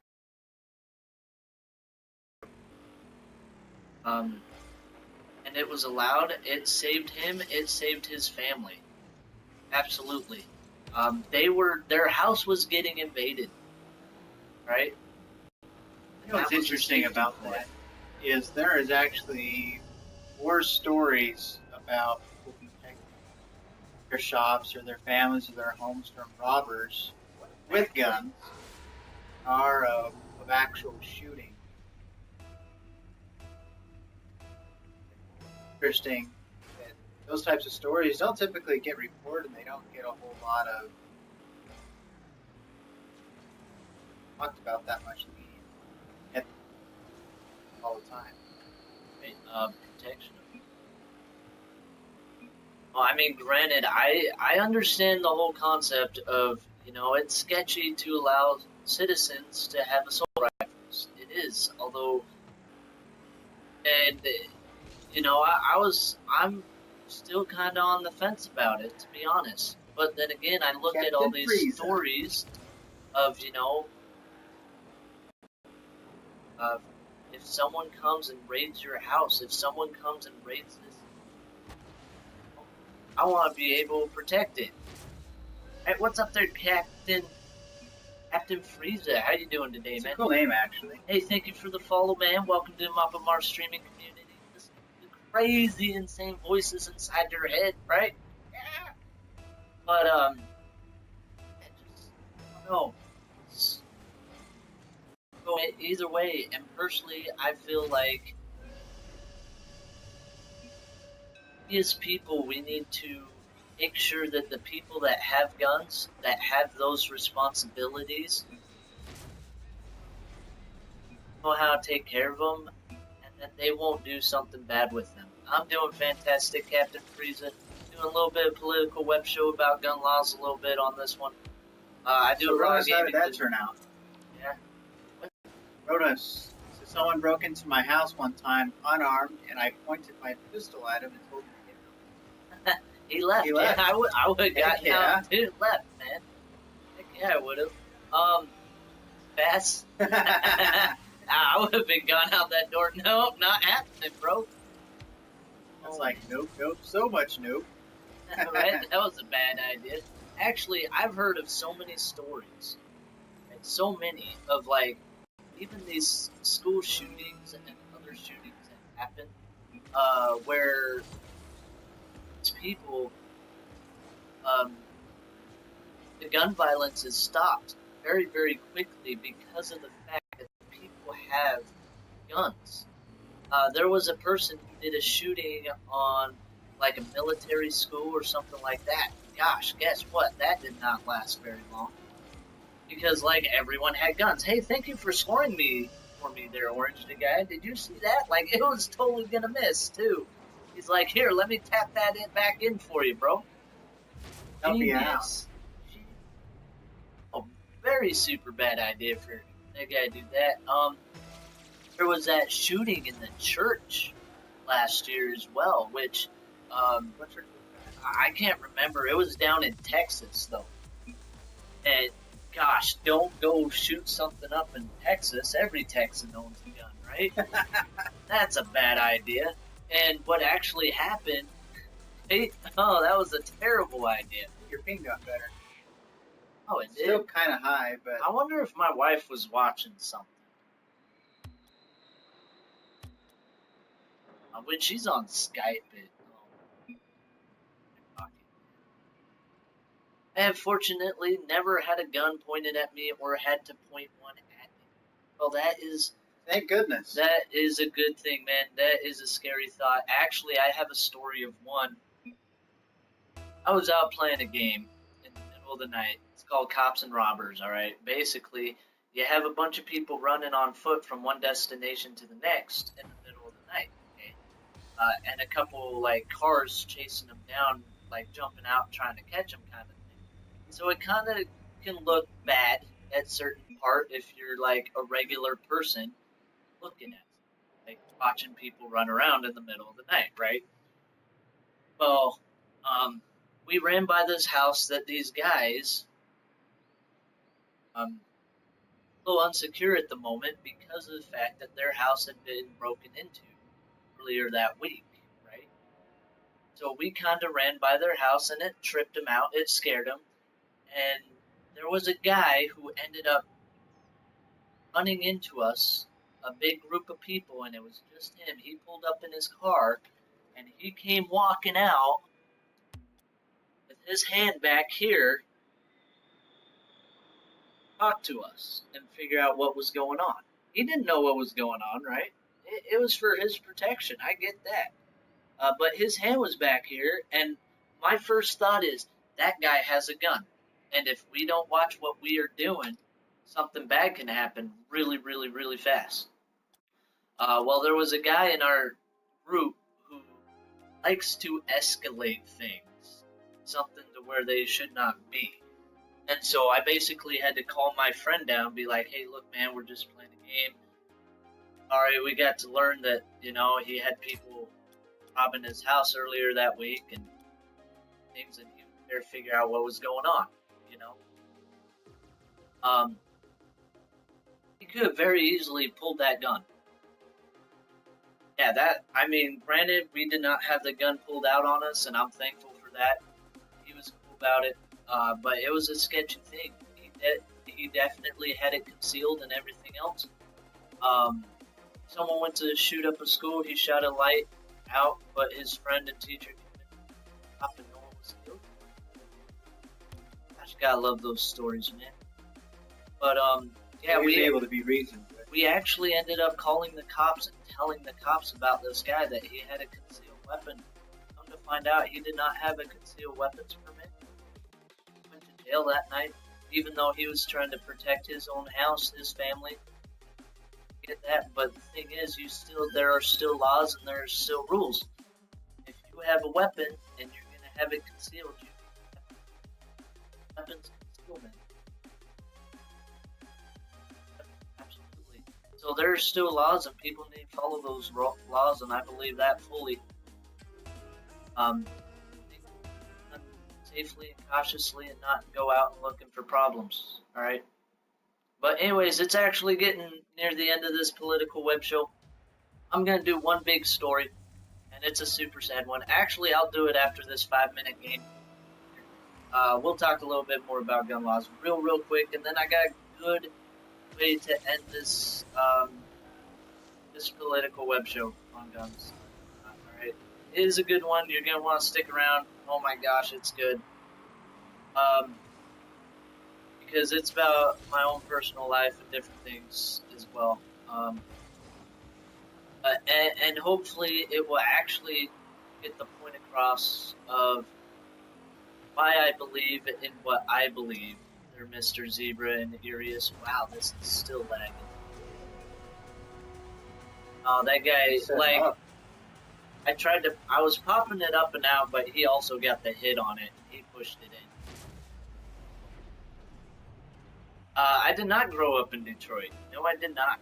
And it was allowed. It saved him. It saved his family. Absolutely. Their house was getting invaded. Right? You know what's interesting about that is there is actually more stories about people protecting their shops or their families or their homes from robbers with guns are of actual shooting. Interesting that those types of stories don't typically get reported. They don't get a whole lot of talked about that much in the media all the time. Right? Protection. Well, I mean, granted, I understand the whole concept of, it's sketchy to allow citizens to have assault rifles. It is, although, and I'm still kind of on the fence about it, to be honest. But then again, I look at all these stories of, if someone comes and raids your house, if someone comes and raids this, I want to be able to protect it. Hey, what's up there, Captain Frieza? How you doing today, man? It's a cool name, actually. Hey, thank you for the follow, man. Welcome to Mappa Mars streaming community. Listen to the crazy, insane voices inside your head, right? Yeah. But I don't know. So either way, and personally, I feel like we as people, we need to make sure that the people that have guns, that have those responsibilities, know how to take care of them, and that they won't do something bad with them. I'm doing fantastic, Captain Frieza. Doing a little bit of political web show about gun laws, a little bit on this one. I do So a lot of Ronas, how did gaming. that turn out? Yeah. Ronas, so someone broke into my house one time unarmed, and I pointed my pistol at him and told him to get out. He left. He left. Yeah, I would have gotten yeah. out. Dude left, man. Heck yeah, I would have. Bass. I would have been gone out that door. No, not happening, bro. It's like, nope, so much nope. Right? That was a bad idea. Actually, I've heard of so many stories, and so many of like, even these school shootings and other shootings that happen, where people, the gun violence is stopped very, very quickly because of the fact that people have guns. There was a person who did a shooting on like a military school or something like that. Gosh, guess what? That did not last very long because like everyone had guns. Hey, thank you for scoring me for me there, Orange the guy. Did you see that? Like it was totally gonna miss too. He's like, here, let me tap that in back in for you, bro. Help me out. Genius. Oh, very super bad idea for that guy to do that. There was that shooting in the church last year as well, which What church was I can't remember. It was down in Texas though. And gosh, don't go shoot something up in Texas. Every Texan owns a gun, right? That's a bad idea. And what actually happened? Oh, that was a terrible idea. that? Your ping got better. Oh, it did. Still kind of high, but I wonder if my wife was watching something. When she's on Skype, I have fortunately never had a gun pointed at me or had to point one at me. Well, that is thank goodness. a good thing, man. That is a scary thought. Actually, I have a story of one. I was out playing a game in the middle of the night. It's called Cops and Robbers, alright? Basically, you have a bunch of people running on foot from one destination to the next in the middle of the night, okay? And a couple, like, cars chasing them down, like, jumping out trying to catch them kind of thing. So it kind of can look bad at certain part if you're, like, a regular person looking at it. Like, watching people run around in the middle of the night, right? Well, we ran by this house that these guys, a little unsecure at the moment because of the fact that their house had been broken into earlier that week, right? So we kind of ran by their house and it tripped them out, it scared them, and there was a guy who ended up running into us, a big group of people, and it was just him. He pulled up in his car and he came walking out with his hand back here, talk to us and figure out what was going on. He didn't know what was going on, right? It was for his protection. I get that. But his hand was back here, and my first thought is that guy has a gun. And if we don't watch what we are doing, something bad can happen really, really, really fast. Well, there was a guy in our group who likes to escalate things, something to where they should not be. And so I basically had to call my friend down and be like, hey, look, man, we're just playing a game. All right, we got to learn that, he had people robbing his house earlier that week and things, and he was there to figure out what was going on, He could have very easily pulled that gun. Yeah, granted, we did not have the gun pulled out on us, and I'm thankful for that. He was cool about it. But it was a sketchy thing. He definitely had it concealed and everything else. Someone went to shoot up a school. He shot a light out, but his friend and teacher came in up and no one was killed. gotta love those stories, man. But yeah, Always able to be reasoned with. we actually ended up calling the cops and telling the cops about this guy that he had a concealed weapon. Come to find out, he did not have a concealed weapons permit. He went to jail that night, even though he was trying to protect his own house, his family. Get that, but the thing is, there are still laws and there are still rules. If you have a weapon and you're gonna have it concealed, you have weapons concealment. Absolutely. So there are still laws, and people need to follow those laws, and I believe that fully. Safely and cautiously, and not go out and looking for problems. All right. But anyways, it's actually getting near the end of this political web show. I'm gonna do one big story, and it's a super sad one. Actually, I'll do it after this 5-minute game. We'll talk a little bit more about gun laws real quick, and then I got a good way to end this this political web show on guns. Alright. It is a good one. You're gonna want to stick around. Oh my gosh, it's good. Because it's about my own personal life and different things as well. And hopefully it will actually get the point across of why I believe in what I believe. They're Mr. Zebra and Arius. Wow, this is still lagging. Oh, that guy, like, I was popping it up and out, but he also got the hit on it. He pushed it in. I did not grow up in Detroit. No, I did not.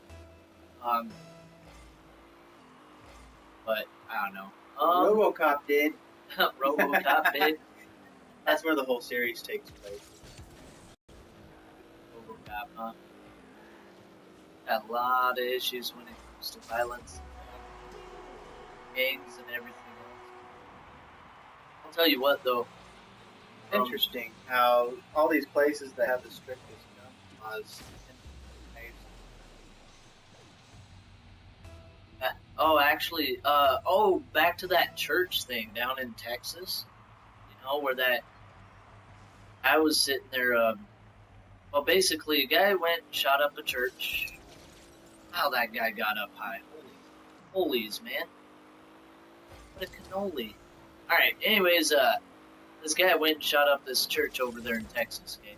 But I don't know. RoboCop did. RoboCop did. That's where the whole series takes place. RoboCop, huh? Got a lot of issues when it comes to violence, gangs, and everything else. I'll tell you what, though. Interesting how all these places that have the strictest gun laws. Actually, back to that church thing down in Texas. You know, where that I was sitting there. Well, basically, a guy went and shot up a church. How that guy got up high. Holies, man. What a cannoli. Alright, anyways, this guy went and shot up this church over there in Texas, okay?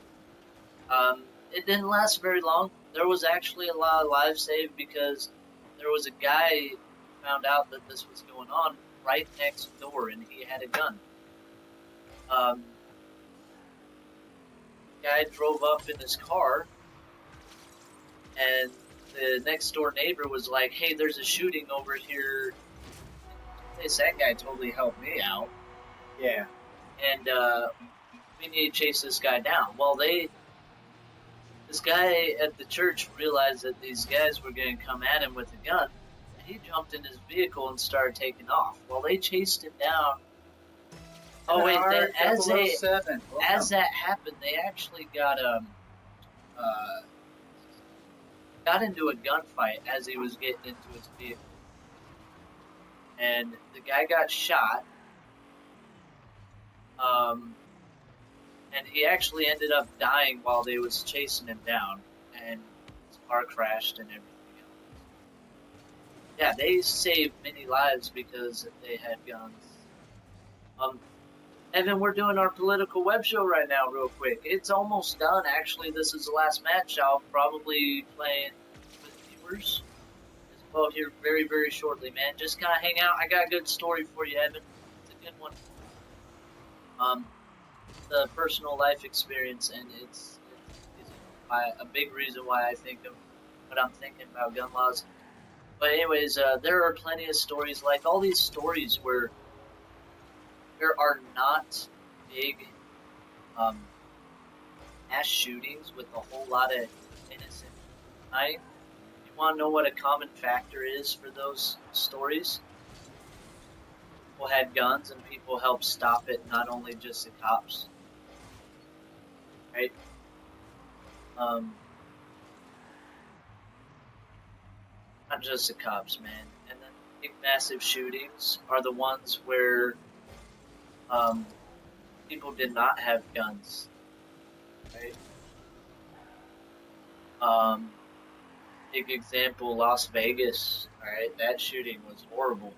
It didn't last very long. There was actually a lot of lives saved because there was a guy who found out that this was going on right next door, and he had a gun. Guy drove up in his car, and the next door neighbor was like, "Hey, there's a shooting over here." That guy totally helped me out. Yeah. And we need to chase this guy down. Well, this guy at the church realized that these guys were going to come at him with a gun. And he jumped in his vehicle and started taking off. Well, they chased him down. Oh wait, then as that happened, they actually got into a gunfight as he was getting into his vehicle, and the guy got shot. And he actually ended up dying while they was chasing him down, and his car crashed and everything else. Yeah, they saved many lives because they had guns. Evan, we're doing our political web show right now real quick. It's almost done, actually. This is the last match. I'll probably play with viewers as well here very, very shortly, man. Just kind of hang out. I got a good story for you, Evan. It's a good one. The personal life experience, and it's a big reason why I think of what I'm thinking about gun laws. But anyways, there are plenty of stories, like all these stories where there are not big mass shootings with a whole lot of innocent dying. You want to know what a common factor is for those stories? People had guns and people helped stop it, not only just the cops. Right? Not just the cops, man. And then big massive shootings are the ones where people did not have guns. right? Big example, Las Vegas, all right? That shooting was horrible.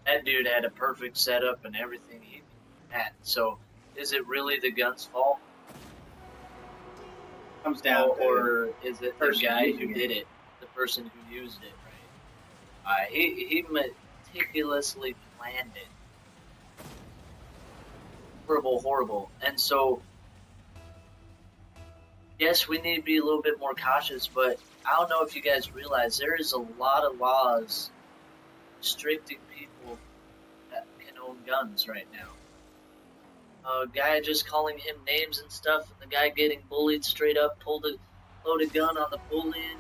That dude had a perfect setup and everything he had. So, is it really the gun's fault? Comes down to Or is it the person guy who using it. did it, the person who used it, right? He meticulously planned it. Horrible, horrible. And so, yes, we need to be a little bit more cautious, but I don't know if you guys realize there is a lot of laws restricting people that can own guns right now. A guy just calling him names and stuff, and the guy getting bullied straight up, pulled a loaded gun on the bullying,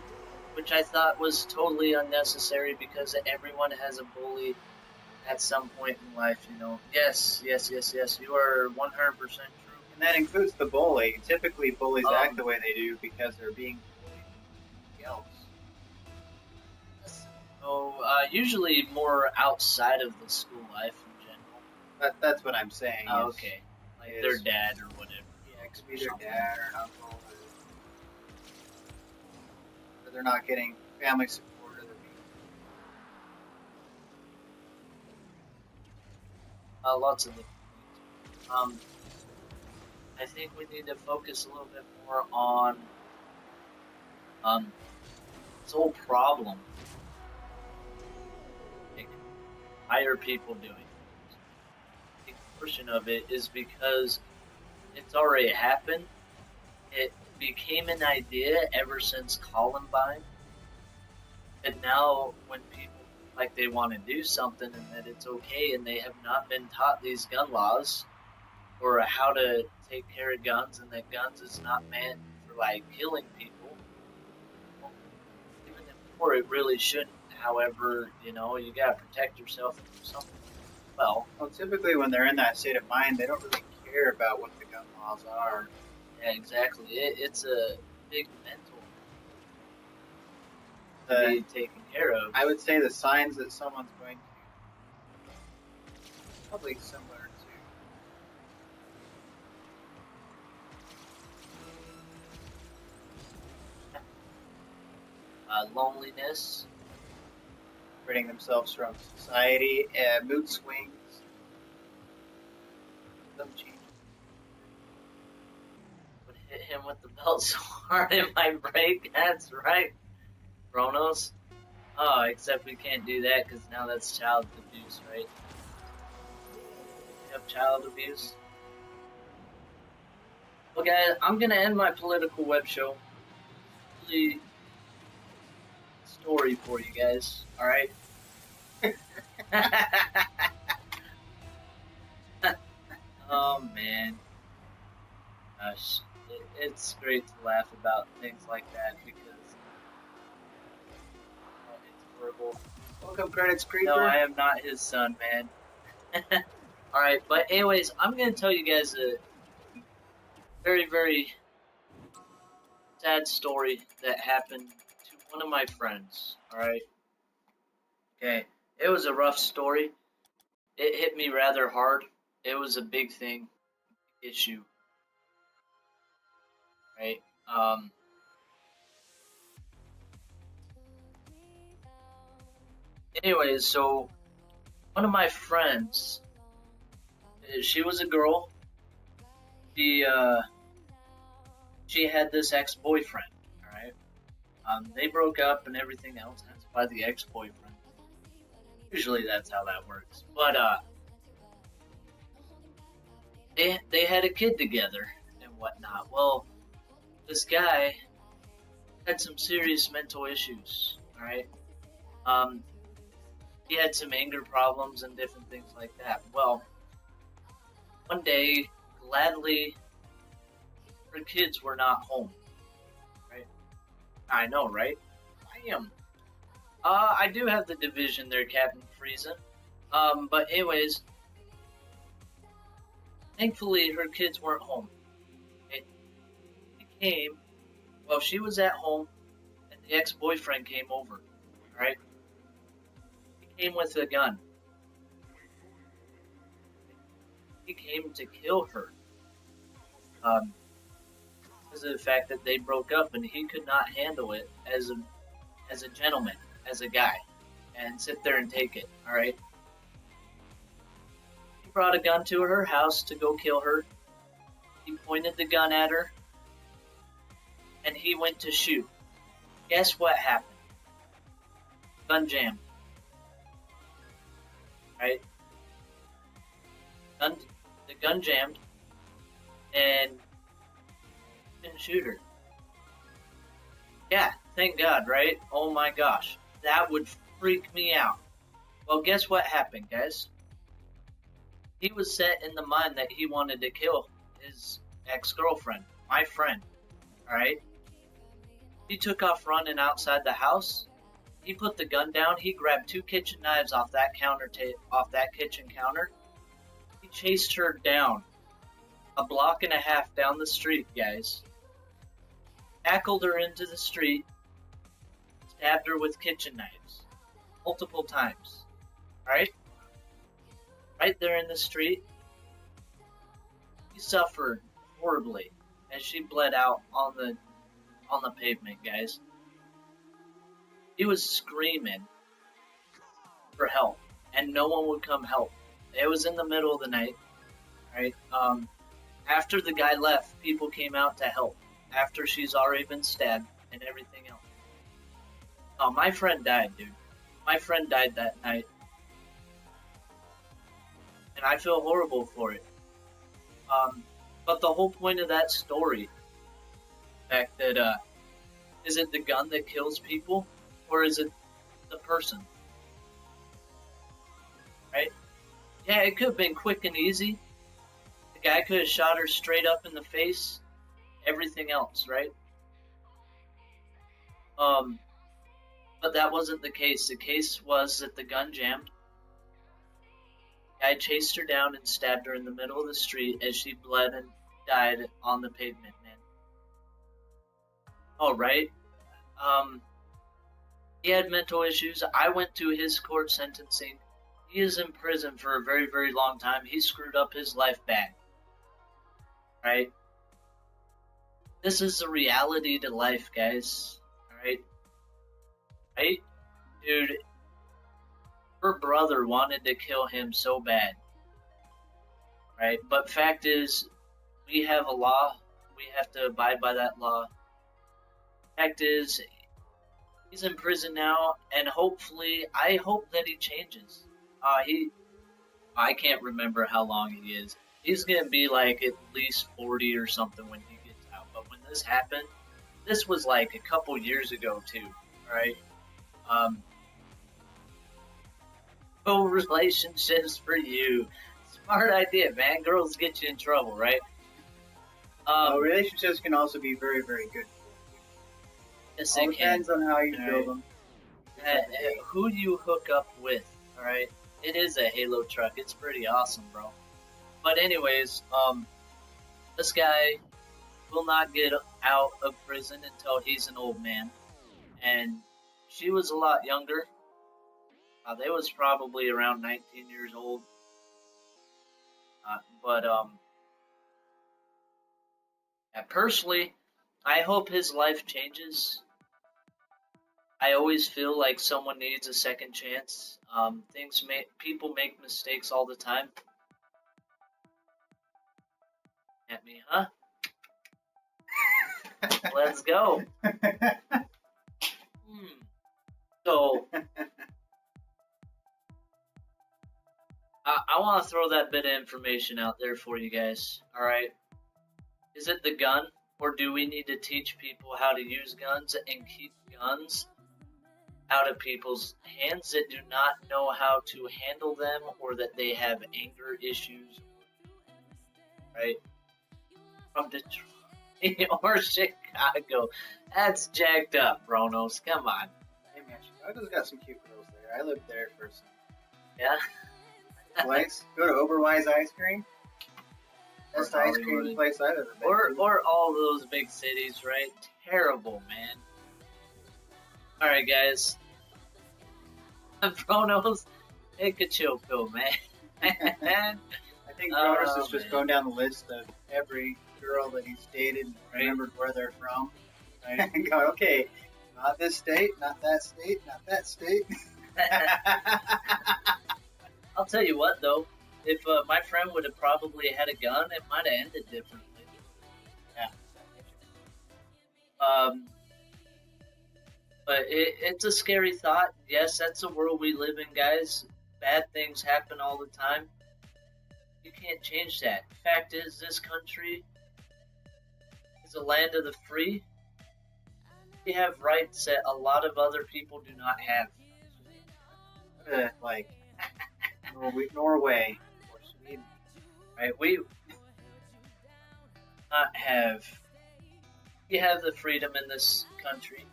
which I thought was totally unnecessary because everyone has a bully at some point in life, you know. Yes, yes, yes, yes, you are 100% true. And that includes the bully. Typically, bullies act the way they do because they're being bullied by somebody else. So, usually more outside of the school life in general. That's what I'm saying. Oh, okay. Like their dad or whatever. Yeah, it could be their dad or an uncle. Or they're not getting family support. Or they're being... Lots of different things. I think we need to focus a little bit more on this whole problem. Like, why are people doing it? A big portion of it is because it's already happened. It became an idea ever since Columbine. And now when people feel like they want to do something and that it's okay and they have not been taught these gun laws or how to take care of guns and that guns is not meant for like killing people. Well, even if or it really shouldn't. However, you know, you gotta protect yourself from something. Well, typically when they're in that state of mind, they don't really care about what the gun laws are. yeah, exactly. It's a big mental to be taken care of. I would say the signs that someone's going to probably similar to loneliness, separating themselves from society, mood swings, them changes. would hit him with the belt so hard it might break. That's right, Kronos. Oh, except we can't do that because now that's child abuse, right? You have child abuse. Well, guys, I'm gonna end my political web show. Really story for you guys. All right. Oh man, gosh, it's great to laugh about things like that because it's horrible. Welcome, Credits Creeper. No, I am not his son, man. All right, but anyways, I'm gonna tell you guys a very, very sad story that happened to one of my friends. All right. Okay, it was a rough story. It hit me rather hard. It was a big thing, issue. Right. Anyways, so one of my friends, she was a girl. She had this ex-boyfriend. All right. They broke up and everything else. That's by the ex-boyfriend. Usually that's how that works. But they had a kid together and whatnot. Well, this guy had some serious mental issues. All right. He had some anger problems and different things like that. Well, one day, gladly, her kids were not home. Right? I know, right? I am. I do have the division there, Captain Friesen. But anyways, thankfully her kids weren't home. Okay? She came while she was at home, and the ex-boyfriend came over. Right? He came with a gun. He came to kill her. because of the fact that they broke up and he could not handle it as a gentleman, as a guy, and sit there and take it. All right. He brought a gun to her house to go kill her. He pointed the gun at her, and he went to shoot. Guess what happened? Gun jammed. Right? The gun jammed, and didn't shoot her. Yeah, thank God, right? Oh my gosh, that would freak me out. Well, guess what happened, guys? He was set in the mind that he wanted to kill his ex-girlfriend, my friend, alright? He took off running outside the house. He put the gun down. He grabbed 2 kitchen knives off that kitchen counter. He chased her down a block and a half down the street, guys. Tackled her into the street, stabbed her with kitchen knives multiple times. Alright? Right there in the street. He suffered horribly as she bled out on the pavement, guys. He was screaming for help, and no one would come help. It was in the middle of the night, right? After the guy left, people came out to help. After she's already been stabbed and everything else. Oh, my friend died, dude. My friend died that night. And I feel horrible for it. But the whole point of that story, the fact that, is it the gun that kills people, or is it the person? Right? Yeah, it could have been quick and easy. The guy could have shot her straight up in the face, everything else, right? But that wasn't the case. The case was that the gun jammed. The guy chased her down and stabbed her in the middle of the street as she bled and died on the pavement, man. All right. He had mental issues. I went to his court sentencing. He is in prison for a very, very long time. He screwed up his life bad. Right? This is the reality to life, guys. Alright? Right? Dude, her brother wanted to kill him so bad. Right? But fact is, we have a law. We have to abide by that law. Fact is, he's in prison now, and hopefully, I hope that he changes. I can't remember how long he is. He's gonna be like at least 40 or something when he gets out. But when this happened, this was like a couple years ago too, right? No relationships for you. Smart idea, man. Girls get you in trouble, right? Relationships can also be very, very good. Yes, All they can. depends on how you All build right. them. Who do you hook up with? All right, it is a Halo truck. It's pretty awesome, bro. But anyways, this guy will not get out of prison until he's an old man, and she was a lot younger. They was probably around 19 years old. But yeah, personally, I hope his life changes. I always feel like someone needs a second chance. People make mistakes all the time. At me, huh? Let's go. So, I want to throw that bit of information out there for you guys. All right, is it the gun, or do we need to teach people how to use guns and keep guns out of people's hands that do not know how to handle them, or that they have anger issues, right? From Detroit or Chicago. That's jacked up, Bronos. Come on. Hey man, Chicago's got some cute girls there. I lived there for some. Yeah? Place. Go to Oberwise Ice Cream. Best ice cream Hollywood. place I've ever been to. Or all those big cities, right? Terrible, man. Alright, guys. Bronos, take a chill pill, man. I think Bronos is just man. going down the list of every girl that he's dated and Right. remembered where they're from. Right? And go, okay, not this state, not that state, not that state. I'll tell you what, though, if my friend would have probably had a gun, it might have ended differently. Yeah. But it's a scary thought. Yes, that's the world we live in, guys. Bad things happen all the time. You can't change that. Fact is, this country is a land of the free. We have rights that a lot of other people do not have. Like Norway or Sweden. Right? We not have. We have the freedom in this country.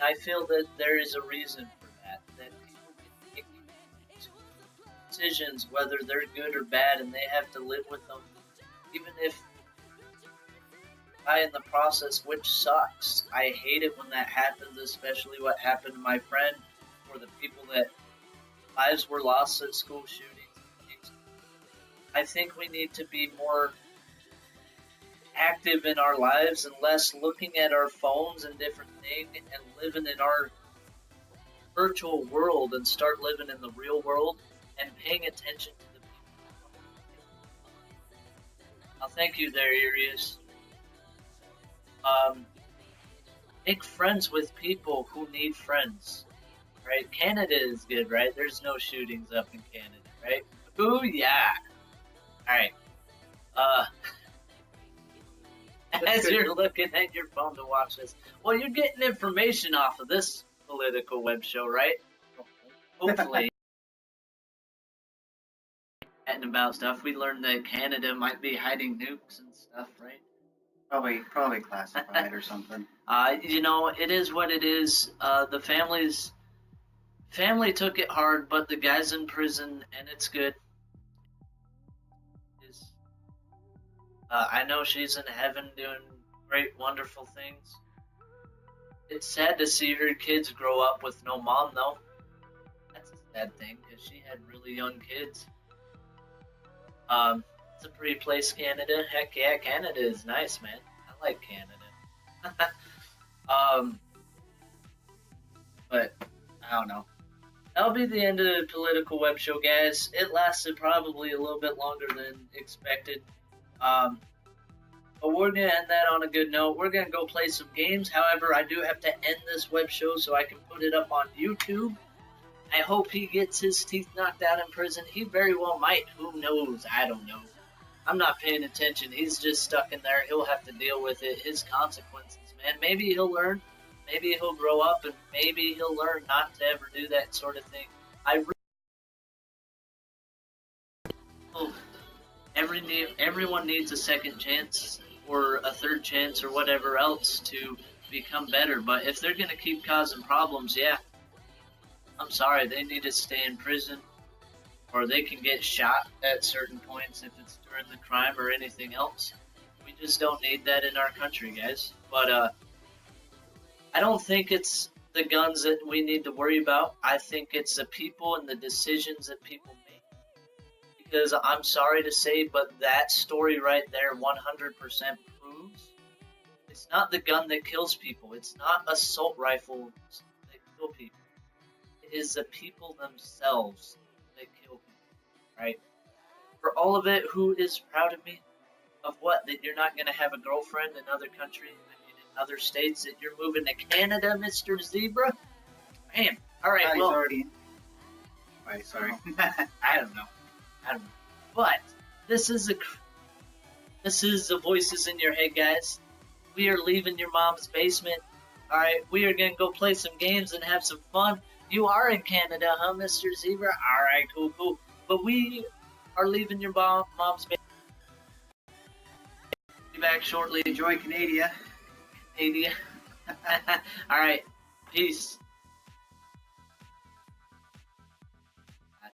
I feel that there is a reason for that. That people can make decisions, whether they're good or bad, and they have to live with them, even if die in the process, which sucks. I hate it when that happens, especially what happened to my friend, or the people that lives were lost at school shootings. I think we need to be more active in our lives and less looking at our phones and different things and living in our virtual world and start living in the real world and paying attention to the people. I'll thank you there, Urias. Make friends with people who need friends, right? Canada is good, right? There's no shootings up in Canada, right? Ooh, yeah. All right. As you're looking at your phone to watch this, well, you're getting information off of this political web show, right? Hopefully. Chatting about stuff, we learned that Canada might be hiding nukes and stuff, right? Probably classified or something. You know, it is what it is. The family took it hard, but the guy's in prison, and it's good. I know she's in heaven doing great, wonderful things. It's sad to see her kids grow up with no mom, though. That's a sad thing, because she had really young kids. It's a pretty place, Canada. Heck yeah, Canada is nice, man. I like Canada. But I don't know. That'll be the end of the political web show, guys. It lasted probably a little bit longer than expected. But we're going to end that on a good note. We're going to go play some games. However, I do have to end this web show so I can put it up on YouTube. I hope he gets his teeth knocked out in prison. He very well might. Who knows? I don't know. I'm not paying attention. He's just stuck in there. He'll have to deal with it. His consequences, man. Maybe he'll learn. Maybe he'll grow up, and maybe he'll learn not to ever do that sort of thing. Everyone needs a second chance or a third chance or whatever else to become better. But if they're going to keep causing problems, yeah, I'm sorry, they need to stay in prison, or they can get shot at certain points if it's during the crime or anything else. We just don't need that in our country, guys. But I don't think it's the guns that we need to worry about. I think it's the people and the decisions that people make. Because I'm sorry to say, but that story right there 100% proves it's not the gun that kills people. It's not assault rifles that kill people. It is the people themselves that kill people, right? For all of it, who is proud of me? Of what? That you're not going to have a girlfriend in another country? I mean, in other states? That you're moving to Canada, Mr. Zebra? Man, all right, well... Already... Right, sorry. I don't know. But this is the voices in your head, guys. We are leaving your mom's basement. All right, we are gonna go play some games and have some fun. You are in Canada, huh, Mr. Zebra? All right, cool. But we are leaving your mom's basement. Be back shortly. Enjoy Canada. All right, peace.